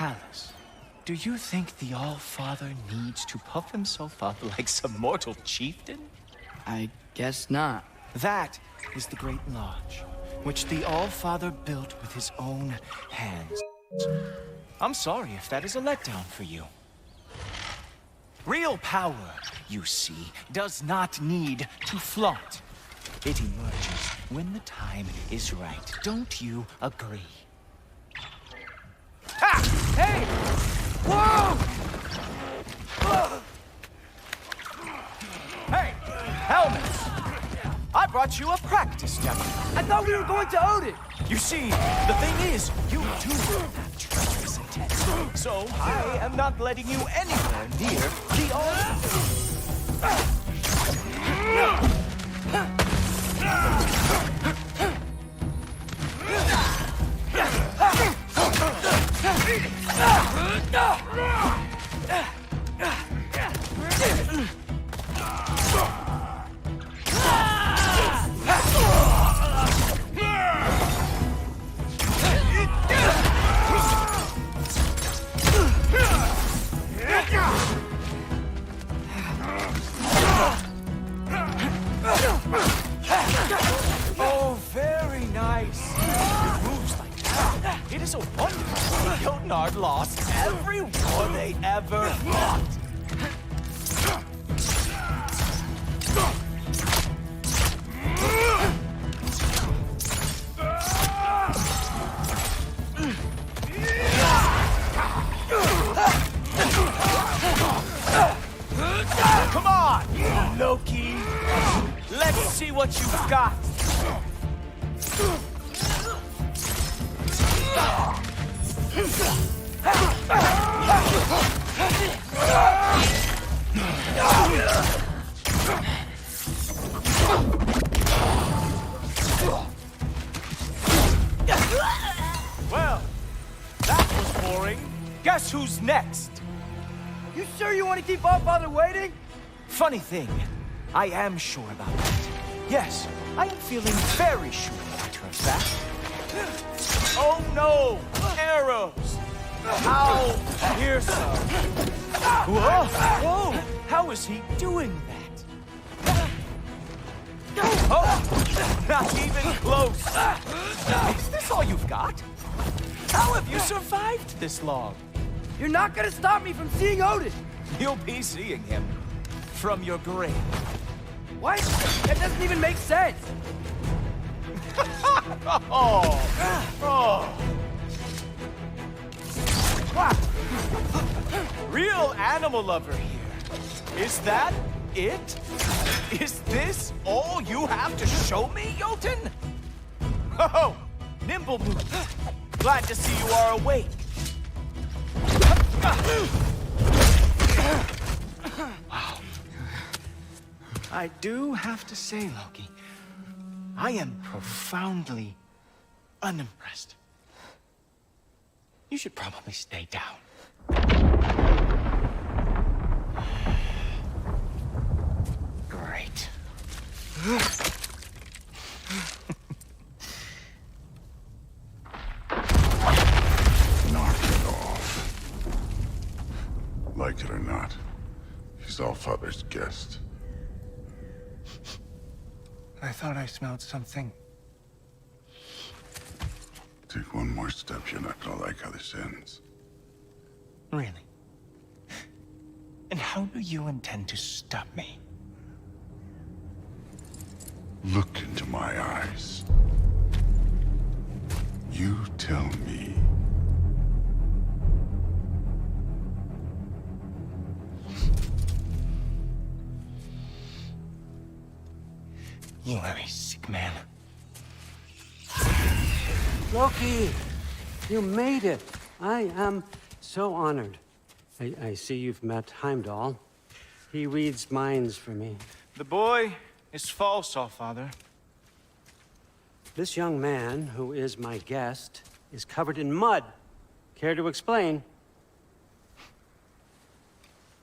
palace. Do you think the All-Father needs to puff himself up like some mortal chieftain? I guess not. That is the Great Lodge, which the All-Father built with his own hands. I'm sorry if that is a letdown for you. Real power, you see, does not need to flaunt. It emerges when the time is right. Don't you agree? Ha! Hey! Whoa! Hey! Helmets! I brought you a practice demo. I thought we were going to Odin! You see, the thing is, you too have treacherous intent. So I am not letting you anywhere near the Oh, very nice. It moves like that. It is a wonder the Jotnard lost every war they ever fought. Come on, Loki. Let's see what you've got. Well, that was boring. Guess who's next? You sure you want to keep All-Father waiting? Funny thing, I am sure about that. Yes, I am feeling very sure, matter of fact. Oh no! Arrows! How fearsome! Whoa! Whoa! How is he doing that? Oh! Not even close! Is this all you've got? How have you survived this long? You're not gonna stop me from seeing Odin! You'll be seeing him from your grave. What? That doesn't even make sense! Oh! Oh! Wow! Real animal lover here. Is that it? Is this all you have to show me, Jotun? Oh! Nimble move. Glad to see you are awake. Wow. I do have to say, Loki, I am profoundly unimpressed. You should probably stay down. Great. Knock it off. Like it or not, he's All-Father's guest. I thought I smelled something. Take one more step, you're not gonna like how this ends. Really? And how do you intend to stop me? Look into my eyes. You tell me. You are a sick man. Loki, you made it. I am so honored. I see you've met Heimdall. He reads minds for me. The boy is false, All-Father. This young man, who is my guest, is covered in mud. Care to explain?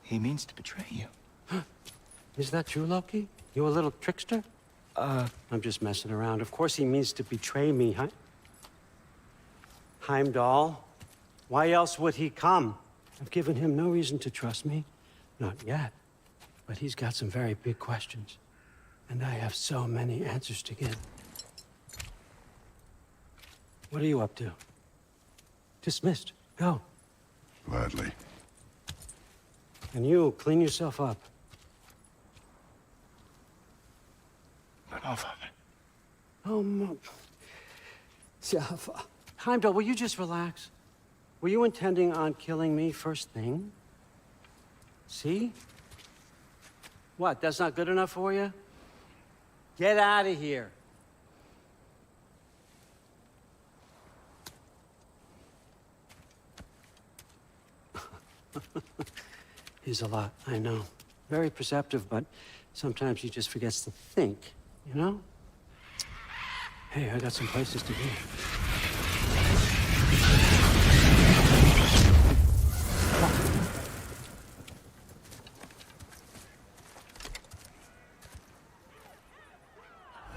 He means to betray you. Is that true, Loki? You a little trickster? I'm just messing around. Of course he means to betray me, Heimdall. Why else would he come? I've given him no reason to trust me. Not yet. But he's got some very big questions. And I have so many answers to give. What are you up to? Dismissed. Go. Gladly. And you, clean yourself up. No, Father. Oh, Mom. Heimdall, will you just relax? Were you intending on killing me first thing? See? What, that's not good enough for you? Get out of here. He's a lot, I know. Very perceptive, but sometimes he just forgets to think, you know? Hey, I got some places to be.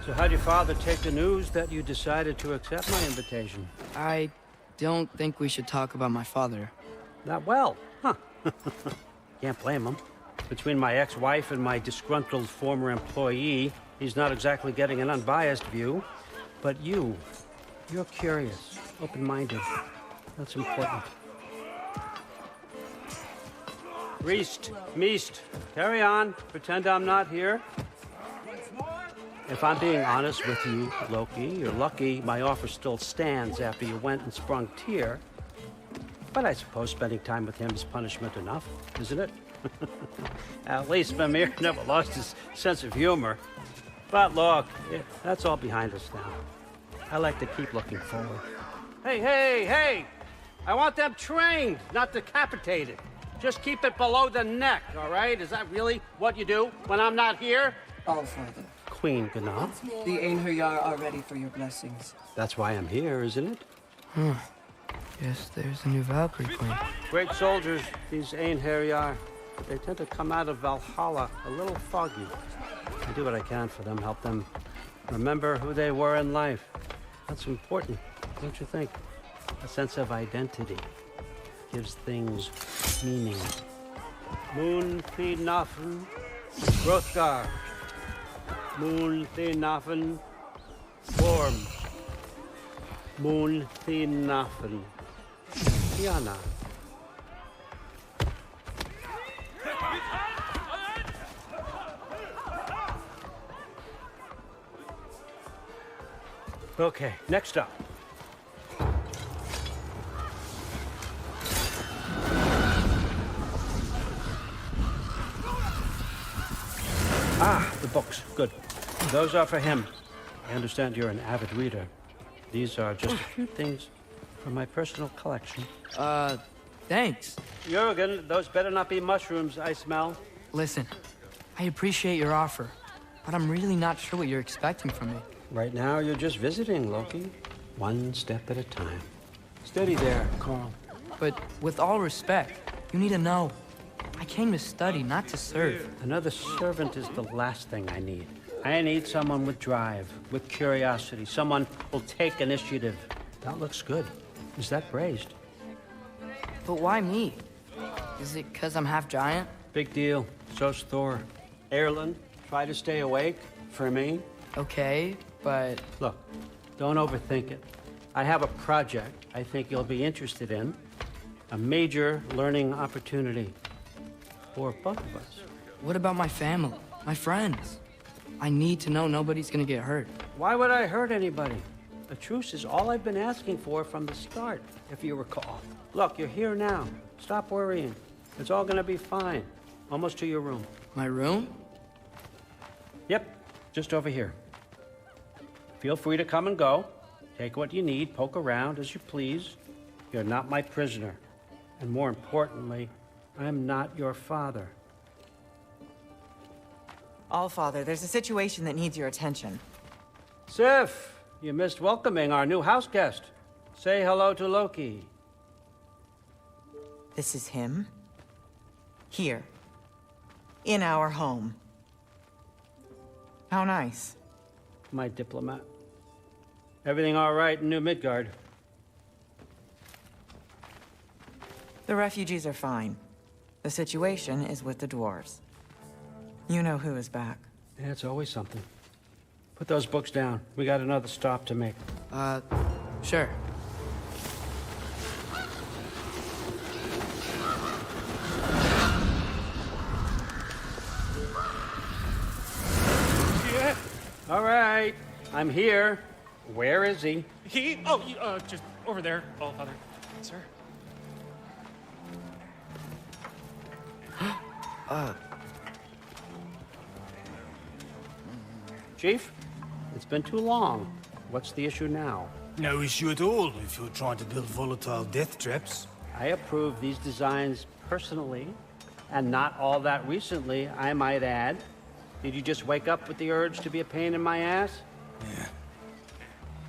So how'd your father take the news that you decided to accept my invitation? I don't think we should talk about my father. Not well, huh? Can't blame him. Between my ex-wife and my disgruntled former employee, he's not exactly getting an unbiased view. But you're curious, open-minded. That's important. Reist, Meest, carry on. Pretend I'm not here. If I'm being honest with you, Loki, you're lucky my offer still stands after you went and sprung Tyr. But I suppose spending time with him is punishment enough, isn't it? At least Mimir never lost his sense of humor. But look, that's all behind us now. I like to keep looking forward. Hey! I want them trained, not decapitated. Just keep it below the neck, all right? Is that really what you do when I'm not here? All Father. Queen Gná. The Einherjar are ready for your blessings. That's why I'm here, isn't it? Guess there's a new Valkyrie queen. Great soldiers, these Einherjar. But they tend to come out of Valhalla a little foggy. I do what I can for them, help them remember who they were in life. That's important, don't you think? A sense of identity gives things meaning. Moon Thi Nafen, Hrothgar. Moon Thi Nafen, Form. Moon Thi Nafen, Tiana. Okay, next up. Ah, the books. Good. Those are for him. I understand you're an avid reader. These are just a few things from my personal collection. Thanks. Jurgen, those better not be mushrooms I smell. Listen, I appreciate your offer, but I'm really not sure what you're expecting from me. Right now, you're just visiting, Loki. One step at a time. Steady there, Carl. But with all respect, you need to know, I came to study, not to serve. Another servant is the last thing I need. I need someone with drive, with curiosity, someone who'll take initiative. That looks good. Is that braised? But why me? Is it because I'm half giant? Big deal. So's Thor. Erland, try to stay awake for me. Okay, but... Look, don't overthink it. I have a project I think you'll be interested in. A major learning opportunity for both of us. what about my family, my friends? I need to know nobody's gonna get hurt. Why would I hurt anybody? A truce is all I've been asking for from the start, if you recall. Look, you're here now. Stop worrying. It's all gonna be fine. Almost to your room. My room? Yep, just over here. Feel free to come and go. Take what you need, poke around as you please. You're not my prisoner. And more importantly, I'm not your father. Allfather, there's a situation that needs your attention. Sif, you missed welcoming our new house guest. Say hello to Loki. This is him. Here. In our home. How nice. My diplomat. Everything all right in New Midgard? The refugees are fine. The situation is with the dwarves. You know who is back. Yeah, it's always something. Put those books down. We got another stop to make. Sure. Yeah. All right. I'm here. Where is he? Just over there, All Father. Sir. Chief, it's been too long. What's the issue now? No issue at all if you're trying to build volatile death traps. I approve these designs personally, and not all that recently, I might add. Did you just wake up with the urge to be a pain in my ass? Yeah.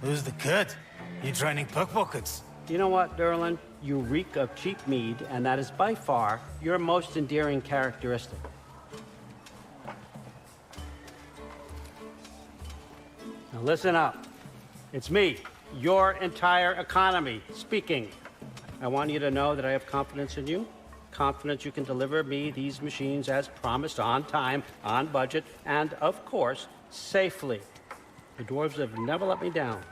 Who's the cut? You training pickpockets? You know what, Derlin? You reek of cheap mead, and that is by far your most endearing characteristic. Now listen up. It's me, your entire economy, speaking. I want you to know that I have confidence in you. Confidence you can deliver me these machines as promised, on time, on budget, and, of course, safely. The dwarves have never let me down,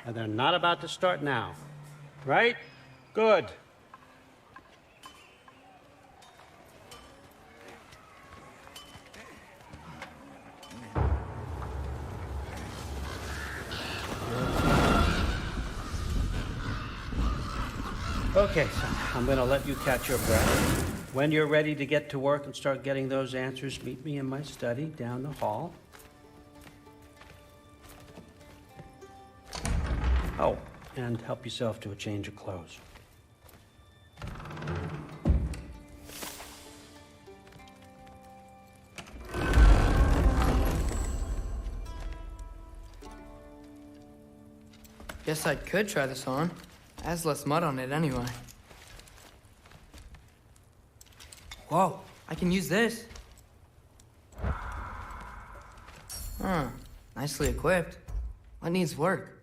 and they're not about to start now. Right? Good. Okay, so I'm gonna let you catch your breath. When you're ready to get to work and start getting those answers, meet me in my study down the hall. Oh, and help yourself to a change of clothes. Guess I could try this on. Has less mud on it anyway. Whoa, I can use this. Huh, nicely equipped. What needs work?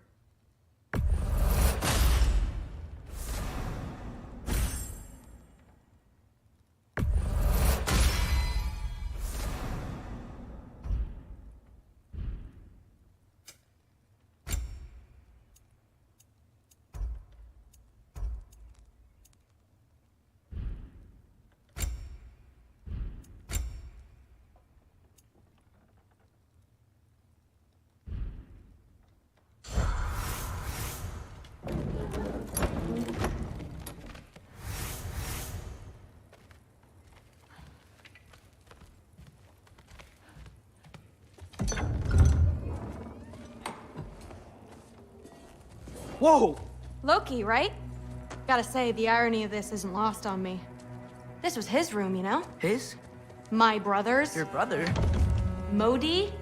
Whoa! Loki, right? Gotta say, the irony of this isn't lost on me. This was his room, you know? His? My brother's. Your brother? Modi?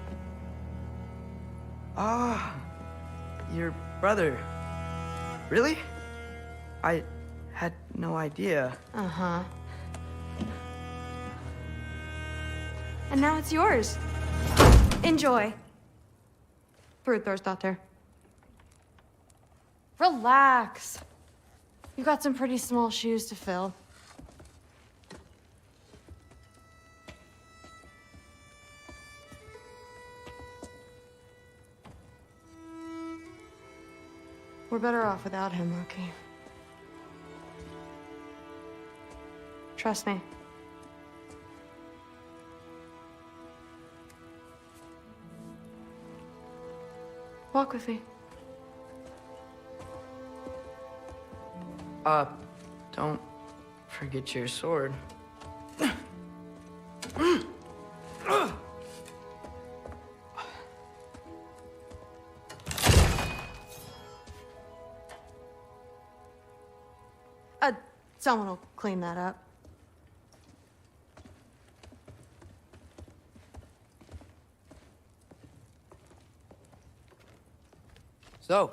Ah, your brother. Really? I had no idea. Uh-huh. And now it's yours. Enjoy. Brudthor's Relax. You got some pretty small shoes to fill. We're better off without him, Loki. Trust me. Walk with me. Don't forget your sword. Someone will clean that up. So,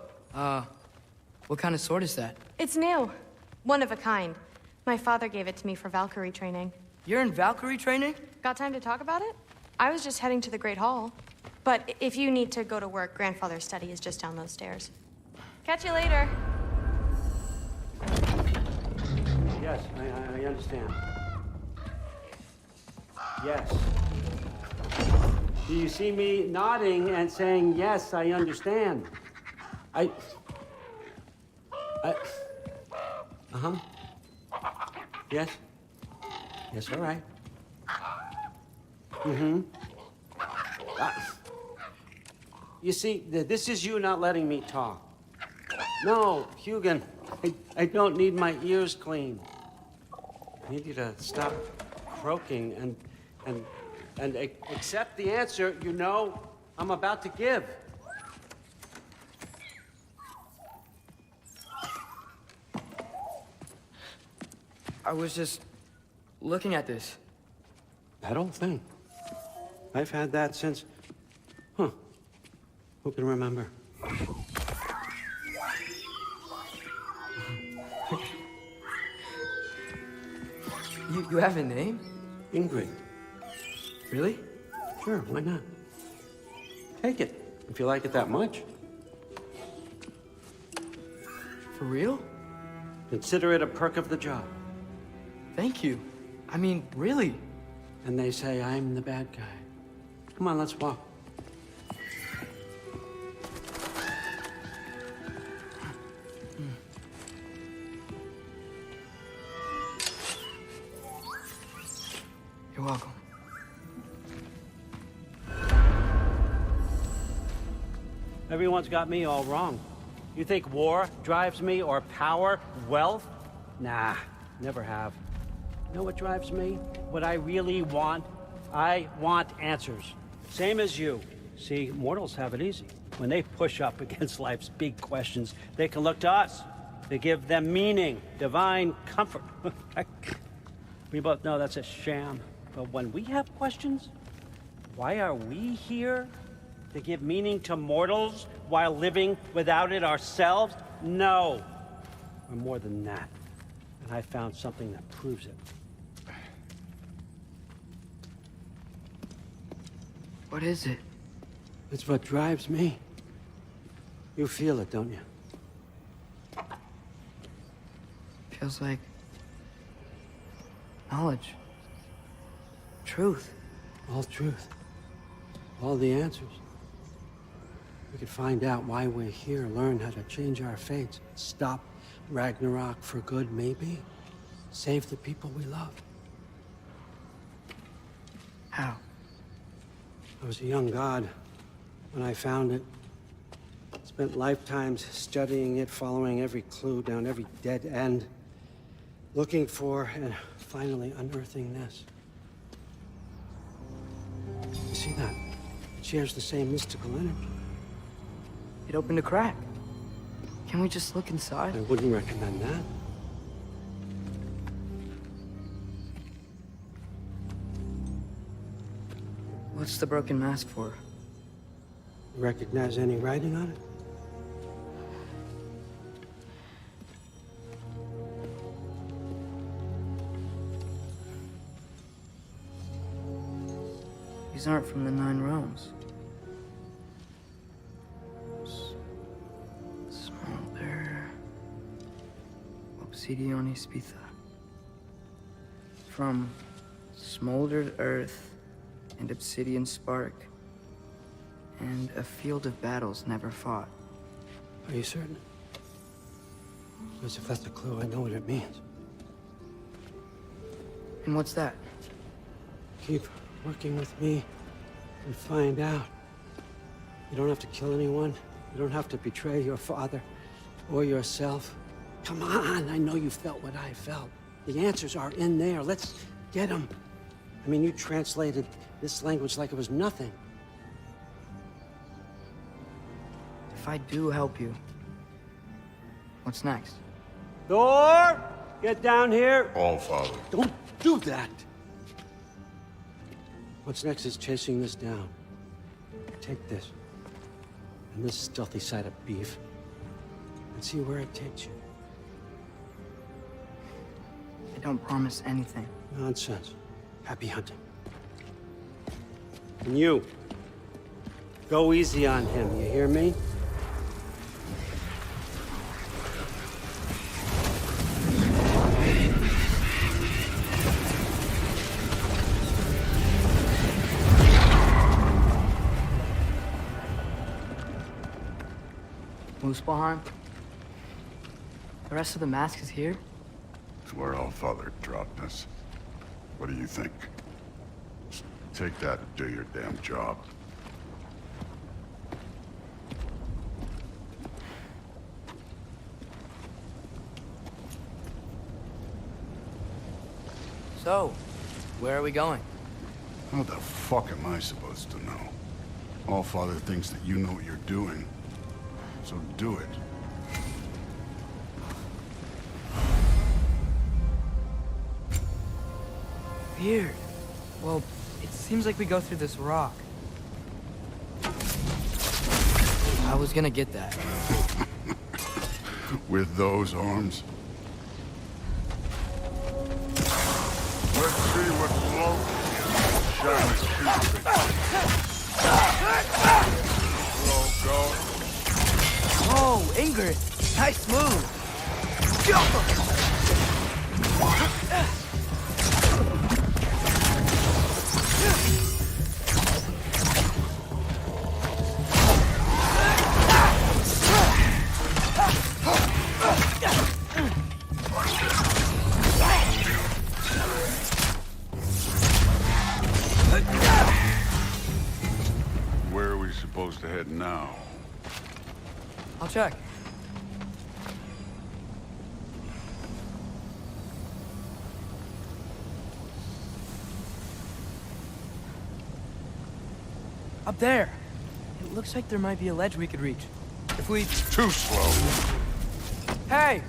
what kind of sword is that? It's new. One of a kind. My father gave it to me for Valkyrie training. You're in Valkyrie training? Got time to talk about it? I was just heading to the Great Hall. But if you need to go to work, Grandfather's study is just down those stairs. Catch you later. Yeah, Yes, I understand. Yes. Do you see me nodding and saying, yes, I understand? Uh-huh. Yes? Yes, all right. Mm-hmm. You see, this is you not letting me talk. No, Hugin, I don't need my ears cleaned. I need you to stop croaking and accept the answer you know I'm about to give. I was just looking at this. That old thing. I've had that since... Huh. Who can remember? You have a name? Ingrid. Really? Sure, why not? Take it, if you like it that much. For real? Consider it a perk of the job. Thank you. I mean, really. And they say I'm the bad guy. Come on, let's walk. You're welcome. Everyone's got me all wrong. You think war drives me, or power, wealth? Nah, never have. You know what drives me? What I really want? I want answers. Same as you. See, mortals have it easy. When they push up against life's big questions, they can look to us. They give them meaning, divine comfort. We both know that's a sham. But when we have questions, why are we here? To give meaning to mortals while living without it ourselves? No. We're more than that. And I found something that proves it. What is it? It's what drives me. You feel it, don't you? Feels like knowledge. Truth. All truth. All the answers. We could find out why we're here, learn how to change our fates, stop Ragnarok for good, maybe. Save the people we love. How? I was a young god when I found it. Spent lifetimes studying it, following every clue down every dead end, looking for and finally unearthing this. You see that? It shares the same mystical energy. It opened a crack. Can we just look inside? I wouldn't recommend that. What's the broken mask for? You recognize any writing on it? These aren't from the Nine Realms. Smolder. Obsidione Spitha. From smoldered earth and obsidian spark. And a field of battles never fought. Are you certain? Because if that's a clue, I know what it means. And what's that? Keep working with me and find out. You don't have to kill anyone. You don't have to betray your father or yourself. Come on, I know you felt what I felt. The answers are in there. Let's get them. I mean, you translated this language like it was nothing. If I do help you, what's next? Thor, get down here. All, Father. Don't do that. What's next is chasing this down. Take this, and this stealthy side of beef, and see where it takes you. I don't promise anything. Nonsense. Happy hunting. And you, go easy on him, you hear me? Muspelheim? The rest of the mask is here? It's where Allfather dropped us. What do you think? Just take that and do your damn job. So, where are we going? How the fuck am I supposed to know? Allfather thinks that you know what you're doing. So do it. Weird. Well, it seems like we go through this rock. I was gonna get that. With those arms? Let's see what Oh, Ingrid. Nice move. Where are we supposed to head now? I'll check. Up there. It looks like there might be a ledge we could reach. If we... Too slow. Hey!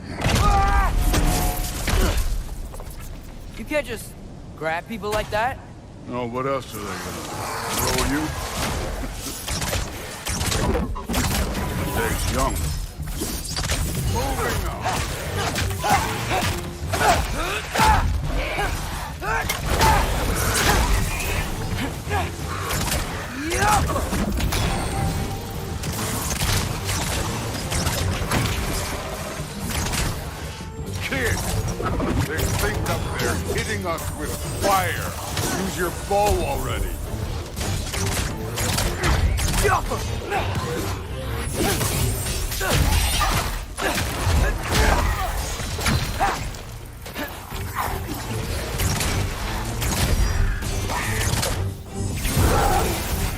You can't just grab people like that. Oh, what else are they gonna throw you? Stays young. Moving on. Kid, they think up there hitting us with fire. Use your bow already.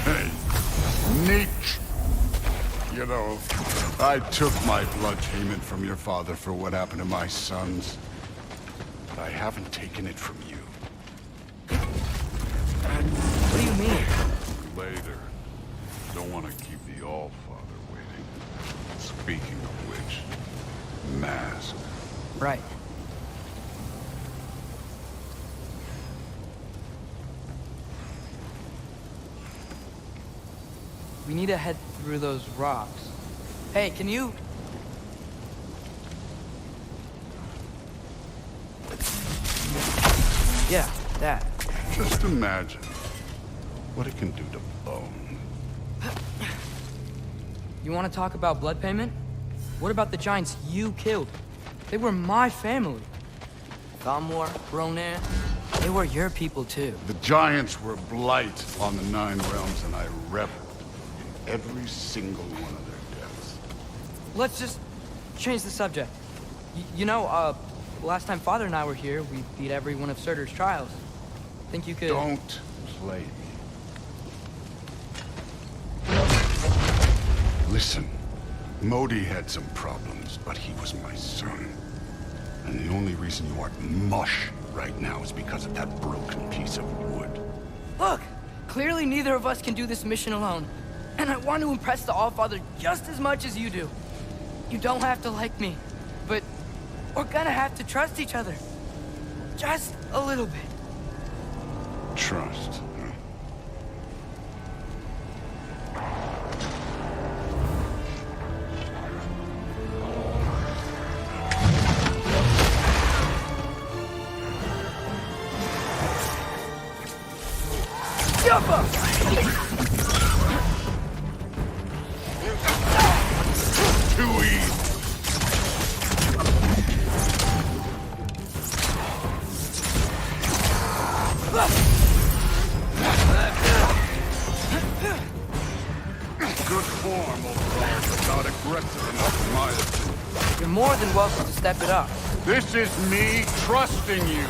Hey, Nietzsche. You know, I took my blood payment from your father for what happened to my sons. But I haven't taken it from you. What do you mean? Later. Don't want to keep the Allfather waiting. Speaking of which, mask. Right. We need to head through those rocks. Hey, can you... Yeah, that. Just imagine what it can do to bone. You want to talk about blood payment? What about the giants you killed? They were my family. Thamor, Ronan, they were your people too. The giants were blight on the 9 realms, and I reveled in every single one of their deaths. Let's just change the subject. You know, last time Father and I were here, we beat every one of Surtur's trials. Think you could... Don't play me. Listen, Modi had some problems, but he was my son. And the only reason you aren't mush right now is because of that broken piece of wood. Look! Clearly neither of us can do this mission alone. And I want to impress the Allfather just as much as you do. You don't have to like me, but we're gonna have to trust each other. Just a little bit. Trust, huh? Too easy. Good form overall, but not aggressive enough. than welcome to step it up. This is me trusting you.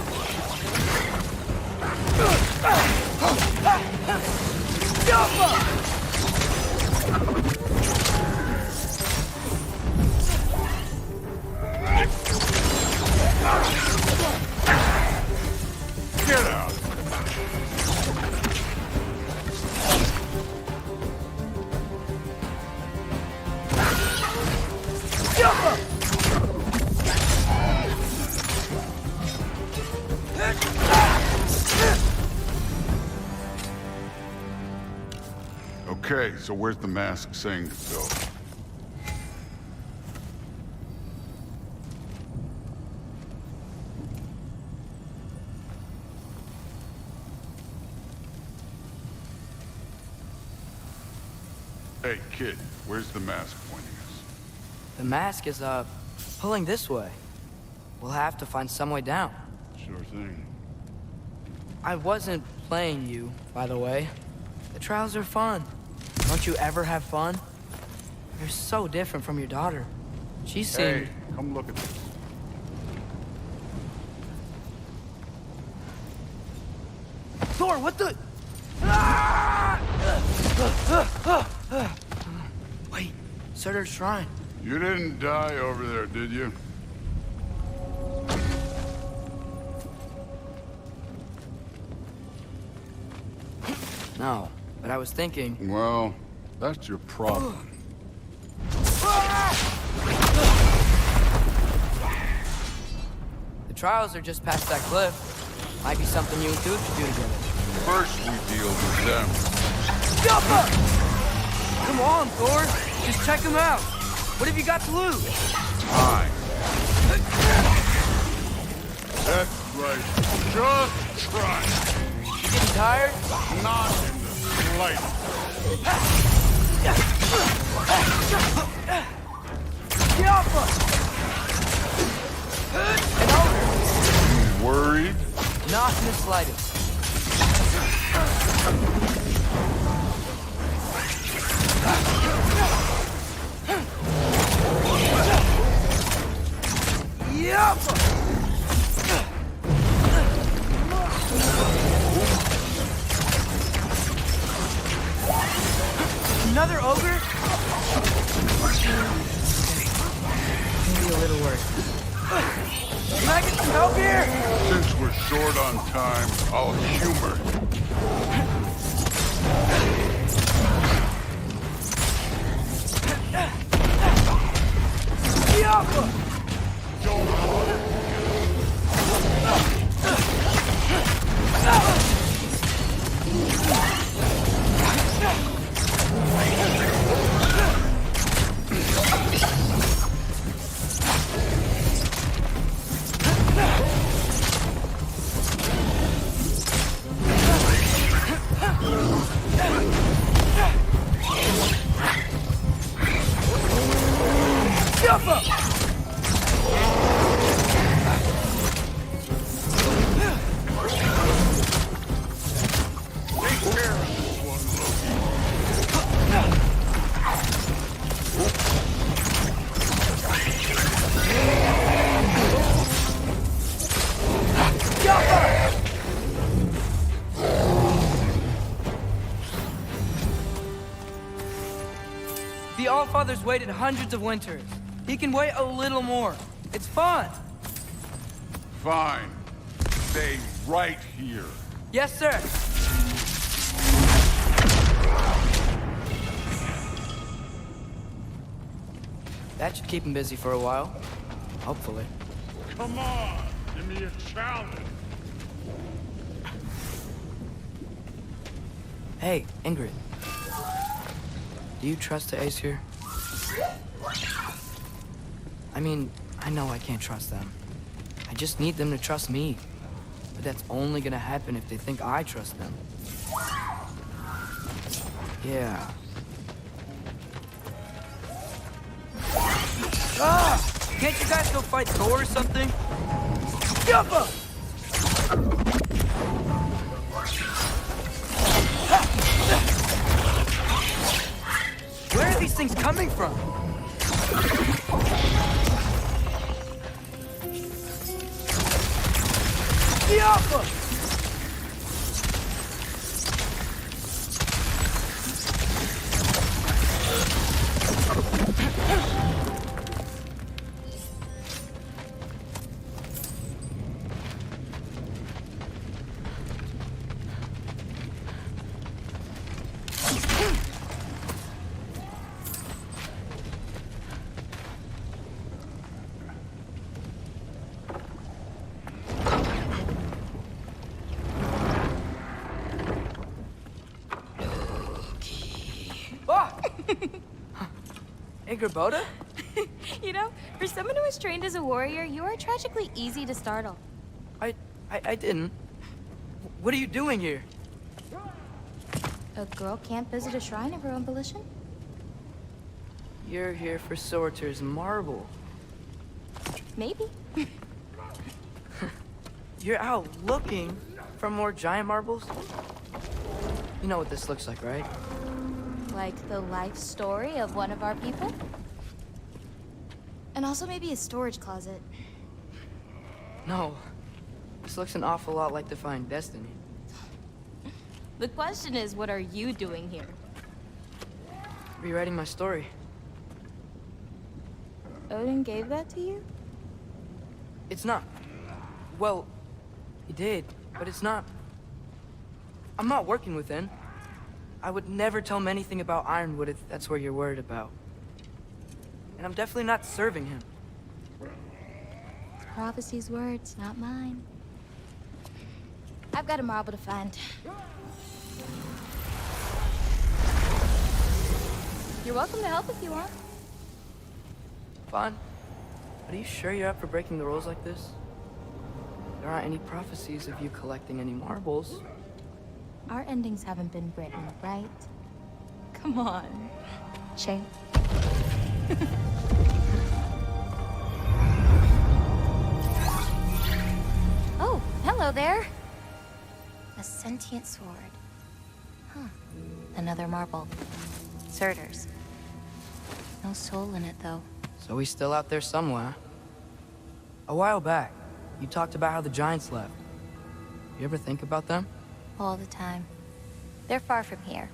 Get out. Okay, so where's the mask saying to go? Hey, kid, where's the mask pointing us? The mask is, pulling this way. We'll have to find some way down. Sure thing. I wasn't playing you, by the way. The trials are fun. Don't you ever have fun? You're so different from your daughter. She seemed... Hey, come look at this. Thor, what the... Wait, Surtur's shrine. You didn't die over there, did you? No, but I was thinking... Well, that's your problem. The trials are just past that cliff. Might be something you and Dude should do together. First we deal with them. Come on, Thor. Just check them out. What have you got to lose? Time. That's right. Just try. You getting tired? Not in the slightest. And over. You worried? Not in the slightest. Yup! Another ogre? Maybe a little worse. Can I get some help here? Since we're short on time, I'll humor. The Allfather's waited hundreds of winters. He can wait a little more. It's fun. Fine. Stay right here. Yes, sir. That should keep him busy for a while. Hopefully. Come on, give me a challenge. Hey, Ingrid. Do you trust the Aesir? I mean, I know I can't trust them. I just need them to trust me. But that's only gonna happen if they think I trust them. Yeah. Ah! Can't you guys go fight Thor or something? Jumpa! Where are these things coming from? the Alpha! Hey, Gerboda? You know, for someone who was trained as a warrior, you are tragically easy to startle. I didn't. What are you doing here? A girl can't visit a shrine of her own volition? You're here for Sorter's marble. Maybe. You're out looking for more giant marbles? You know what this looks like, right? Like the life story of one of our people? And also maybe a storage closet. No. This looks an awful lot like Defying Destiny. The question is, what are you doing here? Rewriting my story. Odin gave that to you? It's not. Well, he did, but it's not. I'm not working with him. I would never tell him anything about Ironwood if that's what you're worried about. And I'm definitely not serving him. Prophecy's words, not mine. I've got a marble to find. You're welcome to help if you want. Fine. But are you sure you're up for breaking the rules like this? There aren't any prophecies of you collecting any marbles. Our endings haven't been written, right? Come on. Shame. Oh, hello there. A sentient sword. Huh. Another marble. Surtur's. No soul in it, though. So he's still out there somewhere. A while back, you talked about how the Giants left. You ever think about them? All the time. They're far from here.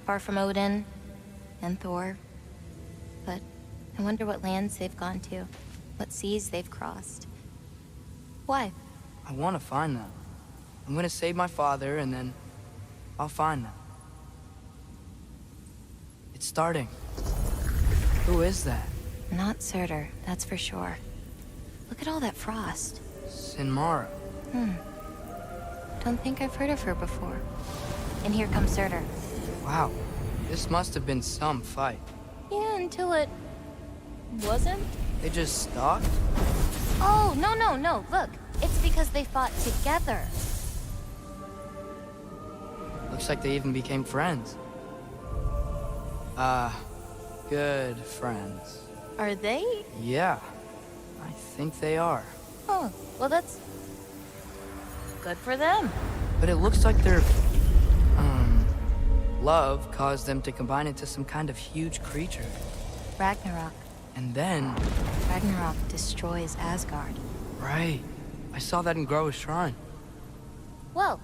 Far from Odin and Thor. But I wonder what lands they've gone to. What seas they've crossed. Why? I want to find them. I'm gonna save my father, and then I'll find them. It's starting. Who is that? Not Surtur, that's for sure. Look at all that frost. Sinmara. Don't think I've heard of her before. And here comes Surtur. Wow. This must have been some fight. Yeah, until it... wasn't? They just stalked? Oh, no. Look, it's because they fought together. Looks like they even became friends. Good friends. Are they? Yeah, I think they are. Oh, well that's... good for them. But it looks like their, love caused them to combine into some kind of huge creature. Ragnarok. And then... Ragnarok destroys Asgard. Right. I saw that in Groa's shrine. Well,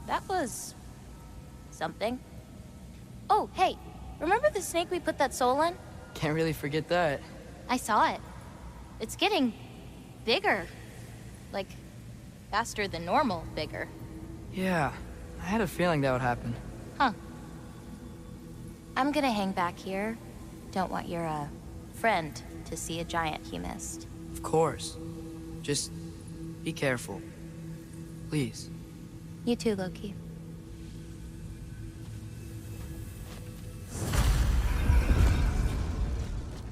that was... something. Oh, hey, remember the snake we put that soul in? Can't really forget that. I saw it. It's getting bigger. Like, faster than normal bigger. Yeah, I had a feeling that would happen. Huh. I'm gonna hang back here. Don't want your, friend to see a giant he missed. Of course. Just be careful. Please. You too, Loki.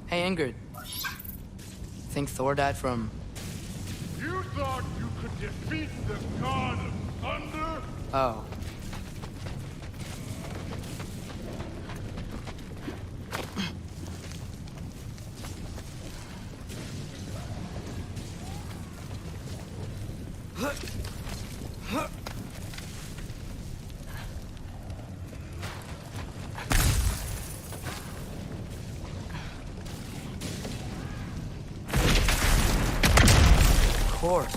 Hey, Ingrid. Think Thor died from... You thought you could defeat the god of thunder? Oh. Of course.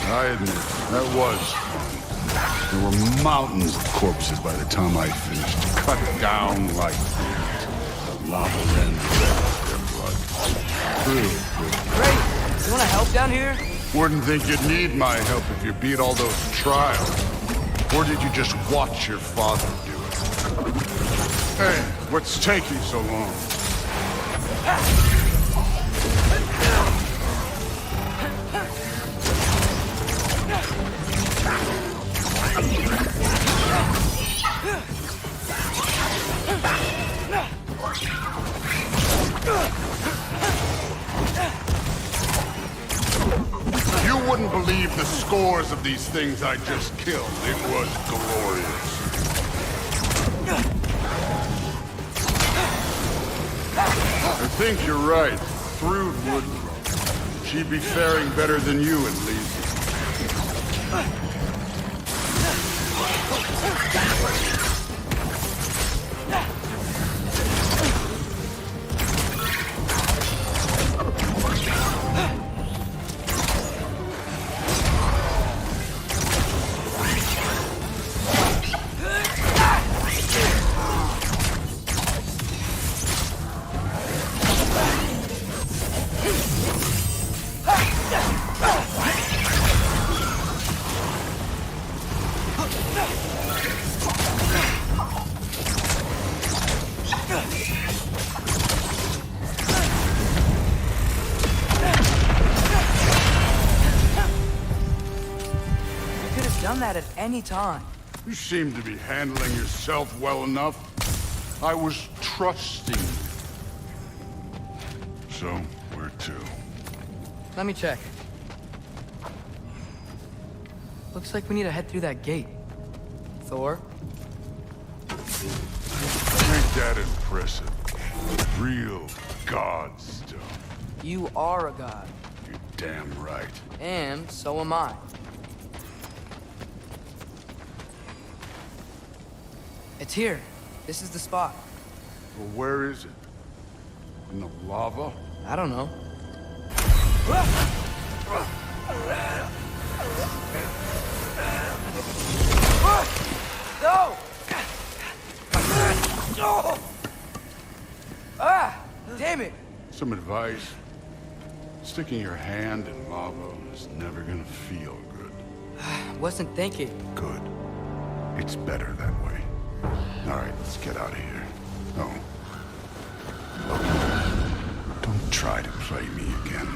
I admit, that was fun. There were mountains of corpses by the time I finished, cut down like the lava ran their blood. True. Great! You wanna help down here? Wouldn't think you'd need my help if you beat all those trials. Or did you just watch your father do it? Hey, what's taking so long? You wouldn't believe the scores of these things I just killed. It was glorious. I think you're right. Thrud would. She'd be faring better than you, at least. Done that at any time. You seem to be handling yourself well enough. I was trusting you. So, where to? Let me check. Looks like we need to head through that gate. Thor? Ain't that impressive? Real god stuff. You are a god. You're damn right. And so am I. It's here. This is the spot. Well, where is it? In the lava? I don't know. No! Ah! Damn it! Some advice. Sticking your hand in lava is never gonna feel good. Wasn't thinking. Good. It's better that way. All right, let's get out of here. Oh. Don't try to play me again.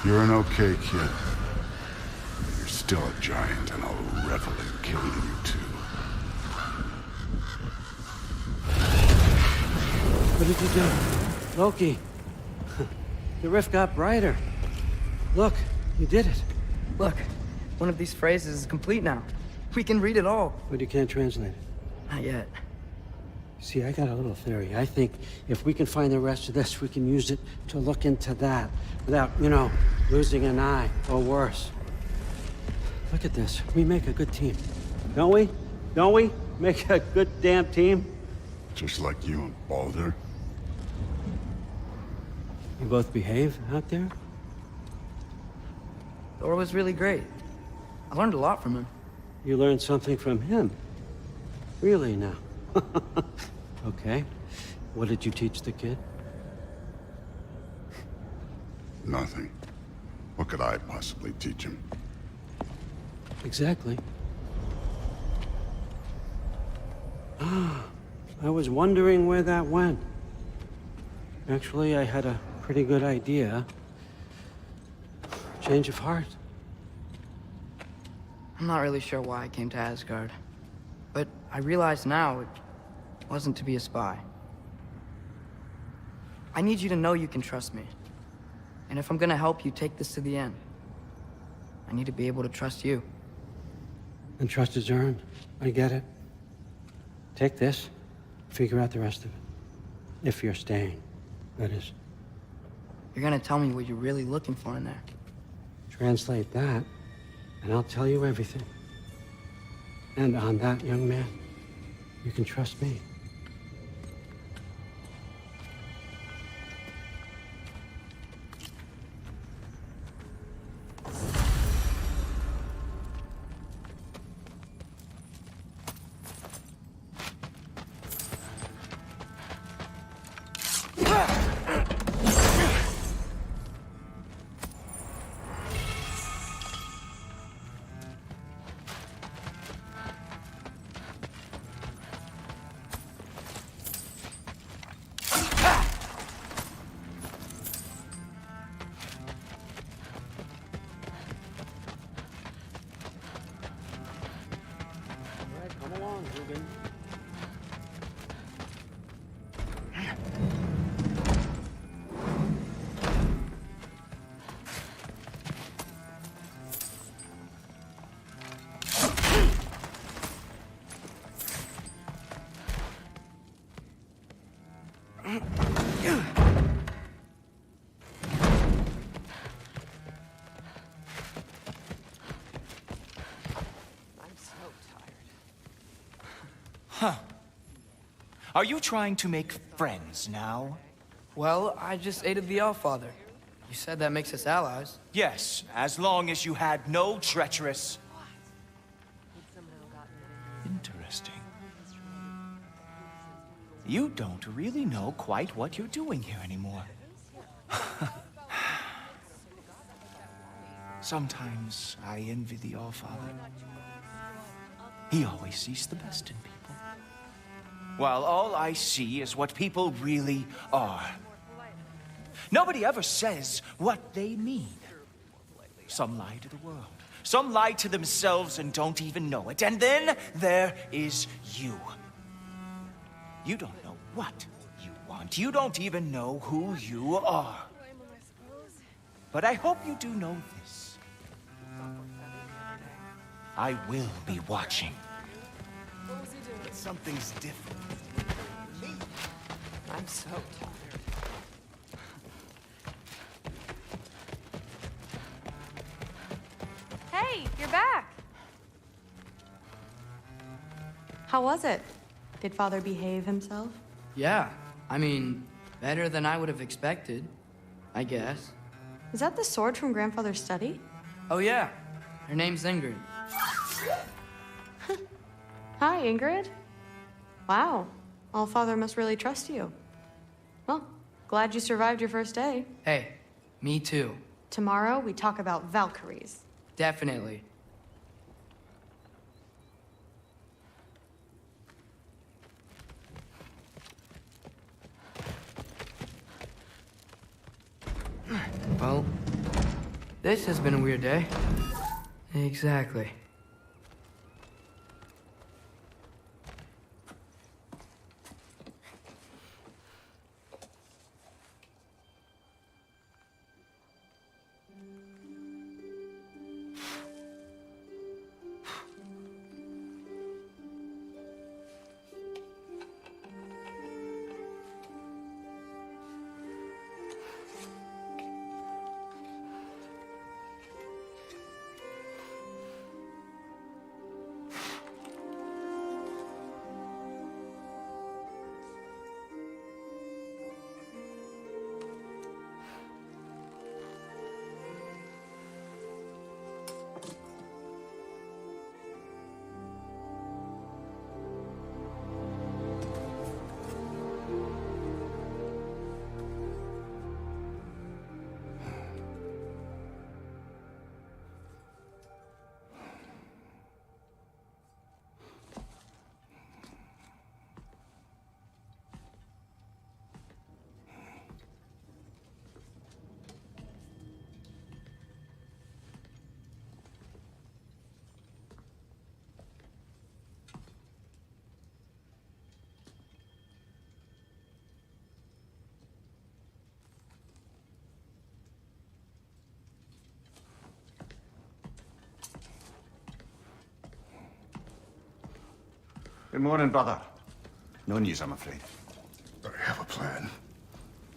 You're an okay kid. You're still a giant, and I'll revel in killing you too. What did you do? Loki. The rift got brighter. Look, you did it. Look, one of these phrases is complete now. We can read it all. But you can't translate it. Not yet. See, I got a little theory. I think if we can find the rest of this, we can use it to look into that without, you know, losing an eye or worse. Look at this. We make a good team. Don't we? Don't we? Make a good damn team? Just like you and Baldur. You both behave out there? Thor was really great. I learned a lot from him. You learned something from him? Really now? Okay. What did you teach the kid? Nothing. What could I possibly teach him? Exactly. I was wondering where that went. Actually, I had a pretty good idea. Change of heart. I'm not really sure why I came to Asgard. But I realize now it wasn't to be a spy. I need you to know you can trust me. And if I'm gonna help you take this to the end, I need to be able to trust you. And trust is earned. I get it. Take this, figure out the rest of it. If you're staying, that is. You're gonna tell me what you're really looking for in there. Translate that, and I'll tell you everything. And on that, young man, you can trust me. Are you trying to make friends now? Well, I just aided the Allfather. You said that makes us allies. Yes, as long as you had no treacherous... Interesting. You don't really know quite what you're doing here anymore. Sometimes I envy the Allfather. He always sees the best in people. While all I see is what people really are. Nobody ever says what they mean. Some lie to the world. Some lie to themselves and don't even know it. And then there is you. You don't know what you want. You don't even know who you are. But I hope you do know this. I will be watching. Something's different. I'm so tired. Hey, you're back. How was it? Did Father behave himself? Yeah, I mean, better than I would have expected, I guess. Is that the sword from Grandfather's study? Oh yeah, her name's Ingrid. Hi, Ingrid. Wow, Allfather must really trust you. Well, glad you survived your first day. Hey, me too. Tomorrow, we talk about Valkyries. Definitely. Well, this has been a weird day. Exactly. Good morning, brother. No news, I'm afraid. I have a plan.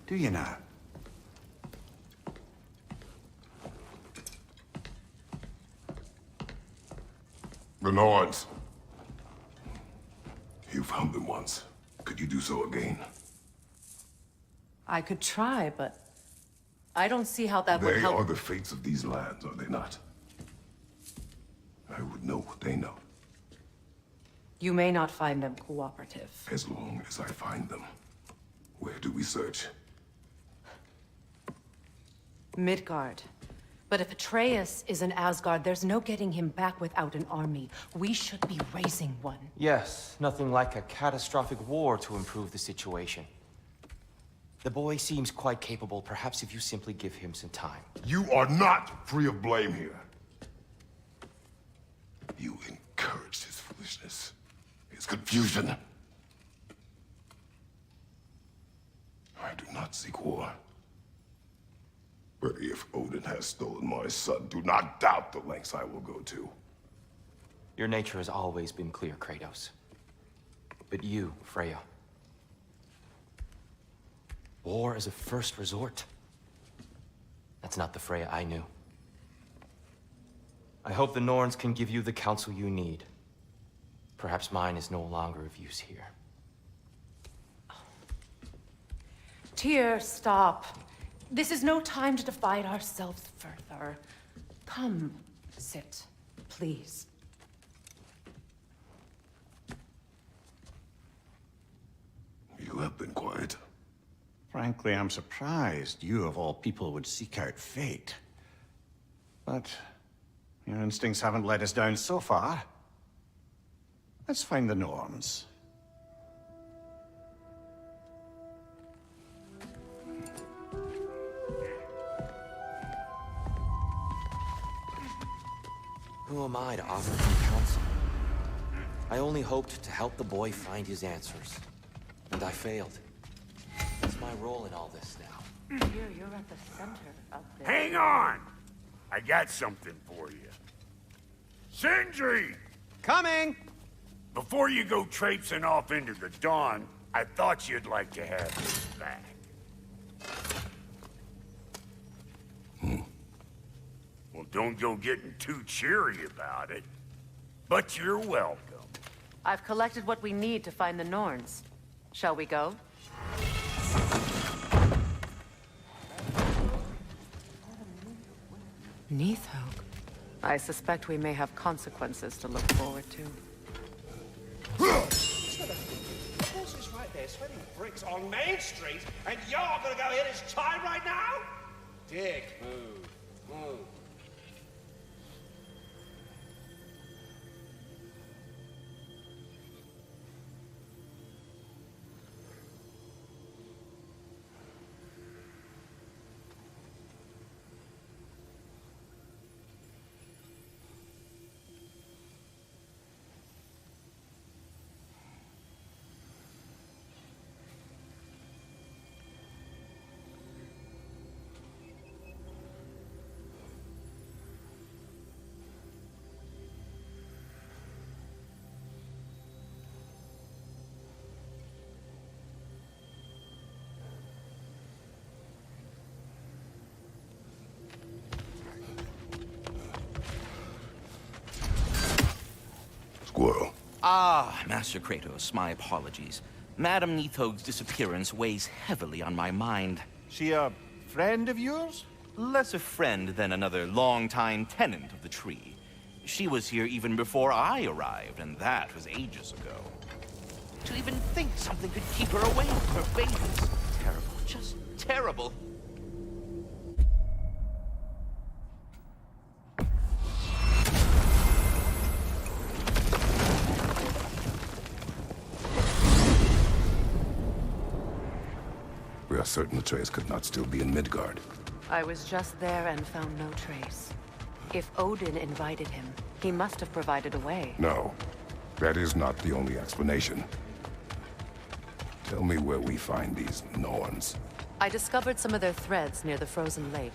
Do you now? The Norns. You found them once. Could you do so again? I could try, but I don't see how that would They help. are the fates of these lands, are they not? I would know what they know. You may not find them cooperative. As long as I find them. Where do we search? Midgard. But if Atreus is in Asgard, there's no getting him back without an army. We should be raising one. Yes, nothing like a catastrophic war to improve the situation. The boy seems quite capable. Perhaps if you simply give him some time. You are not free of blame here. You encouraged his foolishness. His confusion. I do not seek war. But if Odin has stolen my son, do not doubt the lengths I will go to. Your nature has always been clear, Kratos. But you, Freya. War is a first resort. That's not the Freya I knew. I hope the Norns can give you the counsel you need. Perhaps mine is no longer of use here. Tyr, stop. This is no time to divide ourselves further. Come, sit, please. You have been quiet. Frankly, I'm surprised you, of all people, would seek out fate. But your instincts haven't let us down so far. Let's find the Norns. Who am I to offer him counsel? I only hoped to help the boy find his answers. And I failed. What's my role in all this now? Tyr, you're at the center of this. Hang on! I got something for you. Sindri! Coming! Before you go traipsing off into the dawn, I thought you'd like to have this back. Well, don't go getting too cheery about it. But you're welcome. I've collected what we need to find the Norns. Shall we go? Neathhoke. I suspect we may have consequences to look forward to. The boss is right there, sweating bricks on Main Street, and you're gonna go hit his time right now? Dick, move. Squirrel. Ah, Master Kratos, my apologies. Madame Neathoge's disappearance weighs heavily on my mind. She a friend of yours? Less a friend than another long-time tenant of the tree. She was here even before I arrived, and that was ages ago. To even think something could keep her away from her babies. Terrible, just terrible. We are certain Atreus could not still be in Midgard. I was just there and found no trace. If Odin invited him, he must have provided a way. No, that is not the only explanation. Tell me where we find these Norns. I discovered some of their threads near the frozen lake.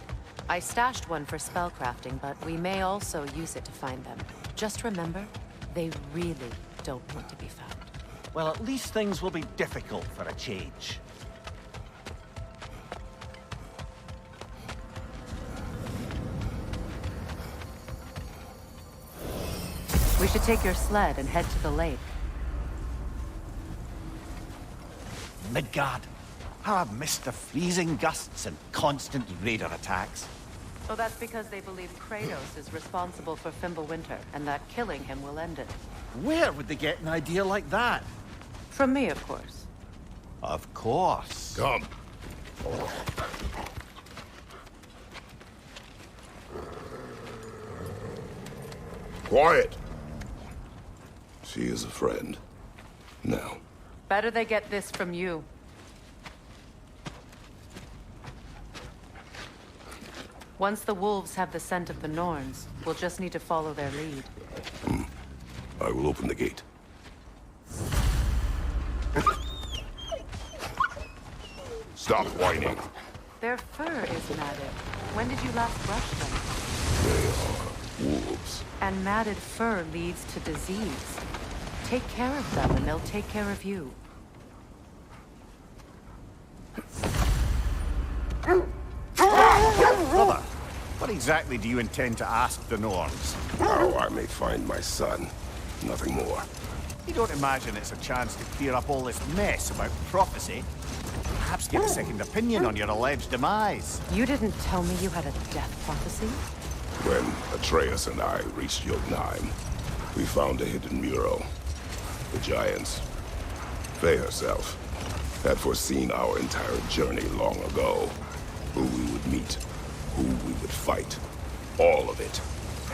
I stashed one for spellcrafting, but we may also use it to find them. Just remember, they really don't want to be found. Well, at least things will be difficult for a change. We should take your sled and head to the lake. Midgard. How I've missed the freezing gusts and constant raider attacks. Oh, that's because they believe Kratos is responsible for Fimbulwinter, and that killing him will end it. Where would they get an idea like that? From me, of course. Of course. Come. Quiet. She is a friend. Now. Better they get this from you. Once the wolves have the scent of the Norns, we'll just need to follow their lead. I will open the gate. Stop whining. Their fur is matted. When did you last brush them? They are wolves. And matted fur leads to disease. Take care of them and they'll take care of you. Brother, what exactly do you intend to ask the Norns? How I may find my son. Nothing more. You don't imagine it's a chance to clear up all this mess about prophecy? Perhaps get a second opinion on your alleged demise. You didn't tell me you had a death prophecy? When Atreus and I reached Jotunheim, we found a hidden mural. The Giants, Faye herself, had foreseen our entire journey long ago. Who we would meet, who we would fight. All of it,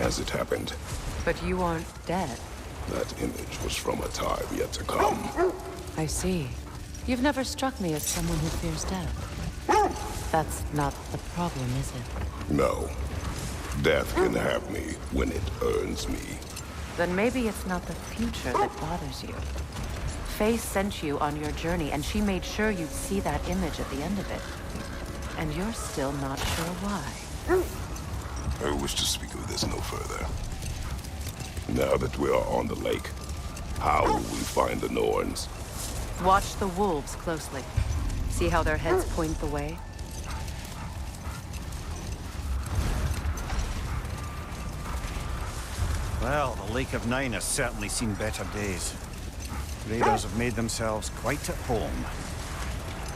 as it happened. But you aren't dead. That image was from a time yet to come. I see. You've never struck me as someone who fears death. That's not the problem, is it? No. Death can have me when it earns me. Then maybe it's not the future that bothers you. Faye sent you on your journey, and she made sure you'd see that image at the end of it. And you're still not sure why. I wish to speak of this no further. Now that we are on the lake, how will we find the Norns? Watch the wolves closely. See how their heads point the way? Well, the Lake of Nine has certainly seen better days. Raiders have made themselves quite at home.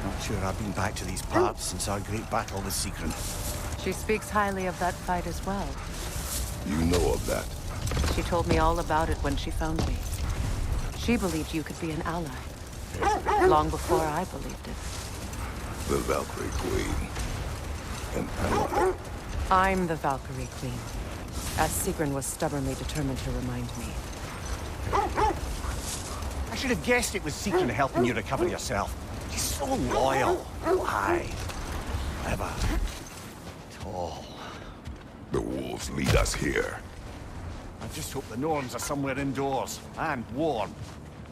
Not sure I've been back to these parts since our great battle with Secret. She speaks highly of that fight as well. You know of that? She told me all about it when she found me. She believed you could be an ally. Long before I believed it. The Valkyrie Queen. An ally. I'm the Valkyrie Queen. As Sigrun was stubbornly determined to remind me. I should have guessed it was Secret helping you recover yourself. She's so loyal, high, clever, tall. The wolves lead us here. I just hope the Norns are somewhere indoors and warm.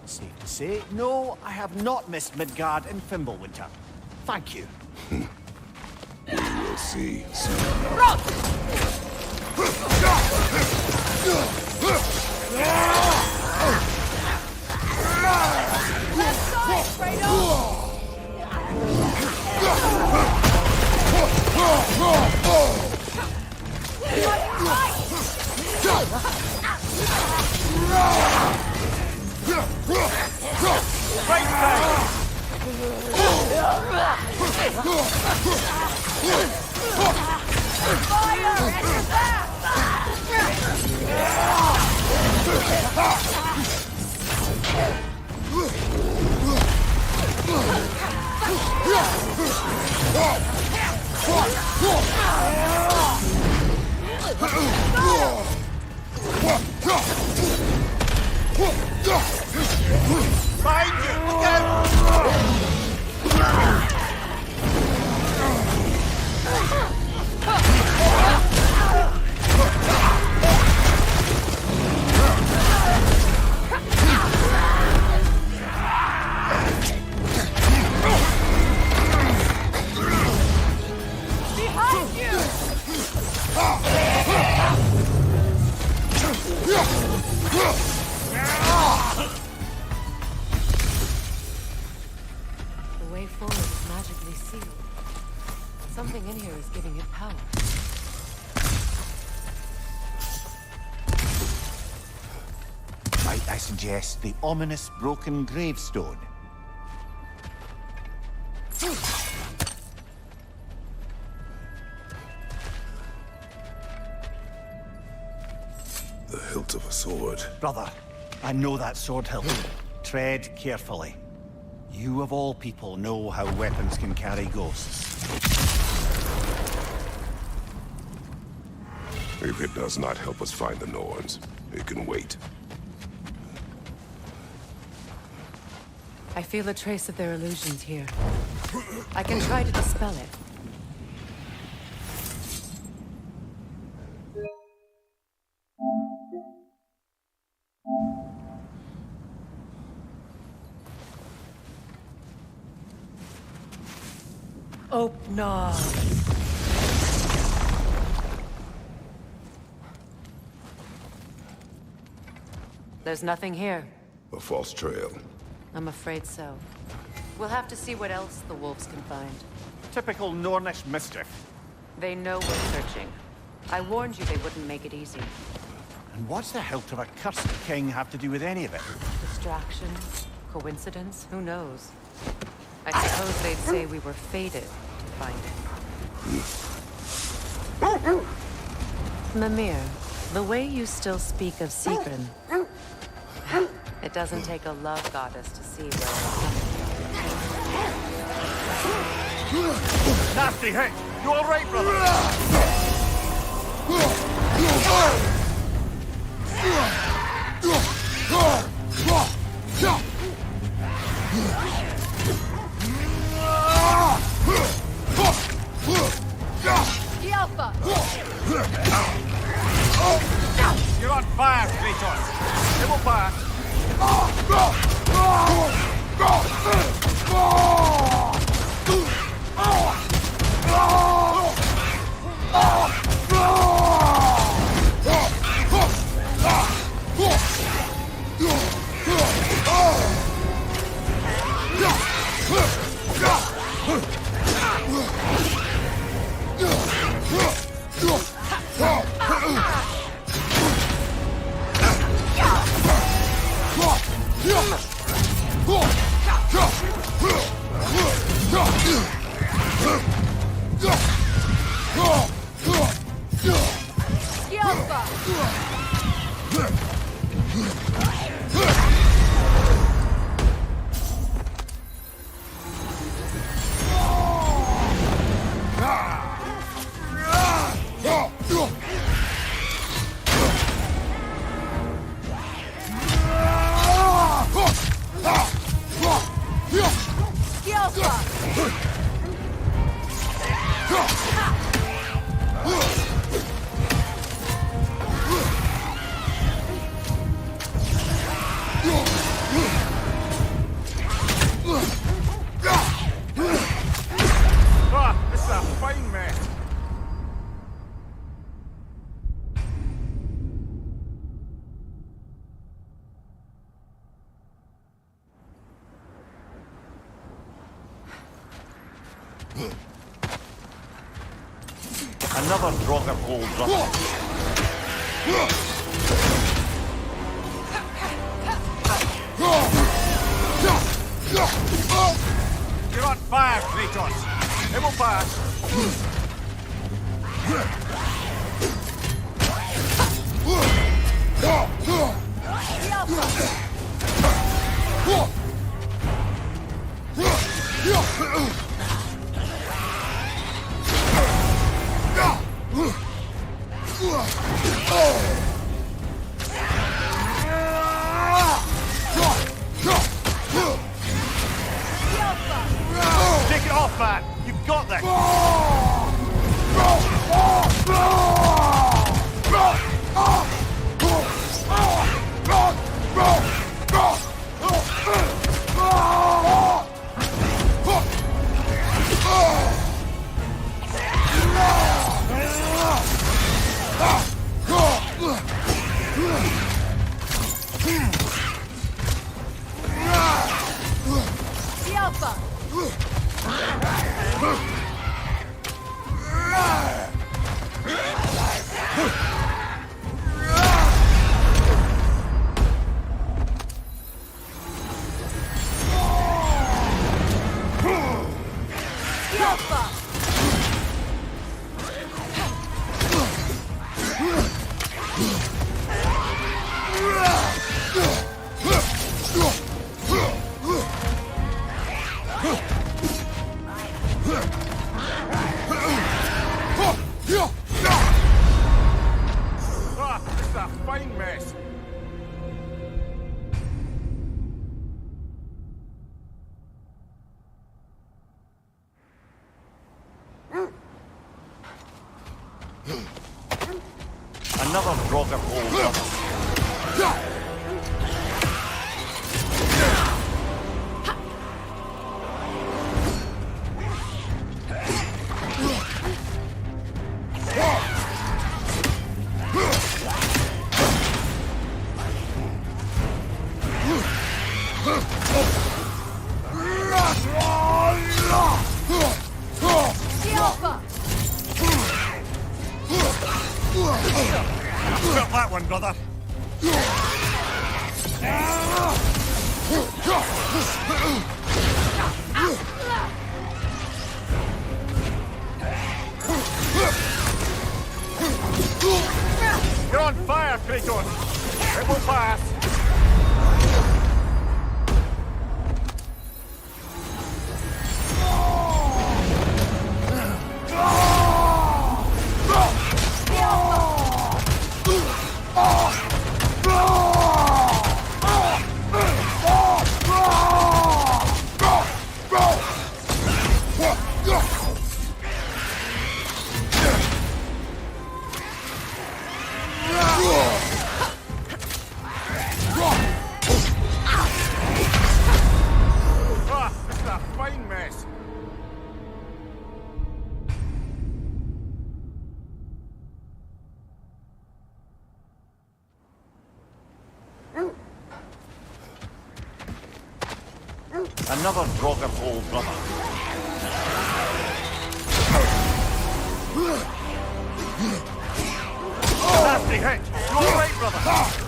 Safe to say, no, I have not missed Midgard in Fimbulwinter. Thank you. We will see soon. The way forward is magically sealed. Something in here is giving it power. Might I suggest the ominous broken gravestone? The hilt of a sword. Brother, I know that sword hilt. Tread carefully. You of all people know how weapons can carry ghosts. If it does not help us find the Norns, it can wait. I feel a trace of their illusions here. I can try to dispel it. Open. There's nothing here. A false trail. I'm afraid so. We'll have to see what else the wolves can find. Typical Nornish mischief. They know we're searching. I warned you they wouldn't make it easy. And what's the hilt of a cursed king have to do with any of it? Distraction? Coincidence? Who knows? I suppose they'd say we were fated to find it. Mimir, the way you still speak of Sigrun, it doesn't take a love goddess to see where we're coming. Nasty hit! You all right, brother? You're on fire, Kratos! It will pass! This is a fine mess. Another Draugr hole, brother. You're on fire, Kratos. It will pass. Take it off, man. You've got this. This is a fine mess. Another Draugr hole, brother. Felt that one, brother. Another Draugr hole, brother. Nasty hit! You all right, brother?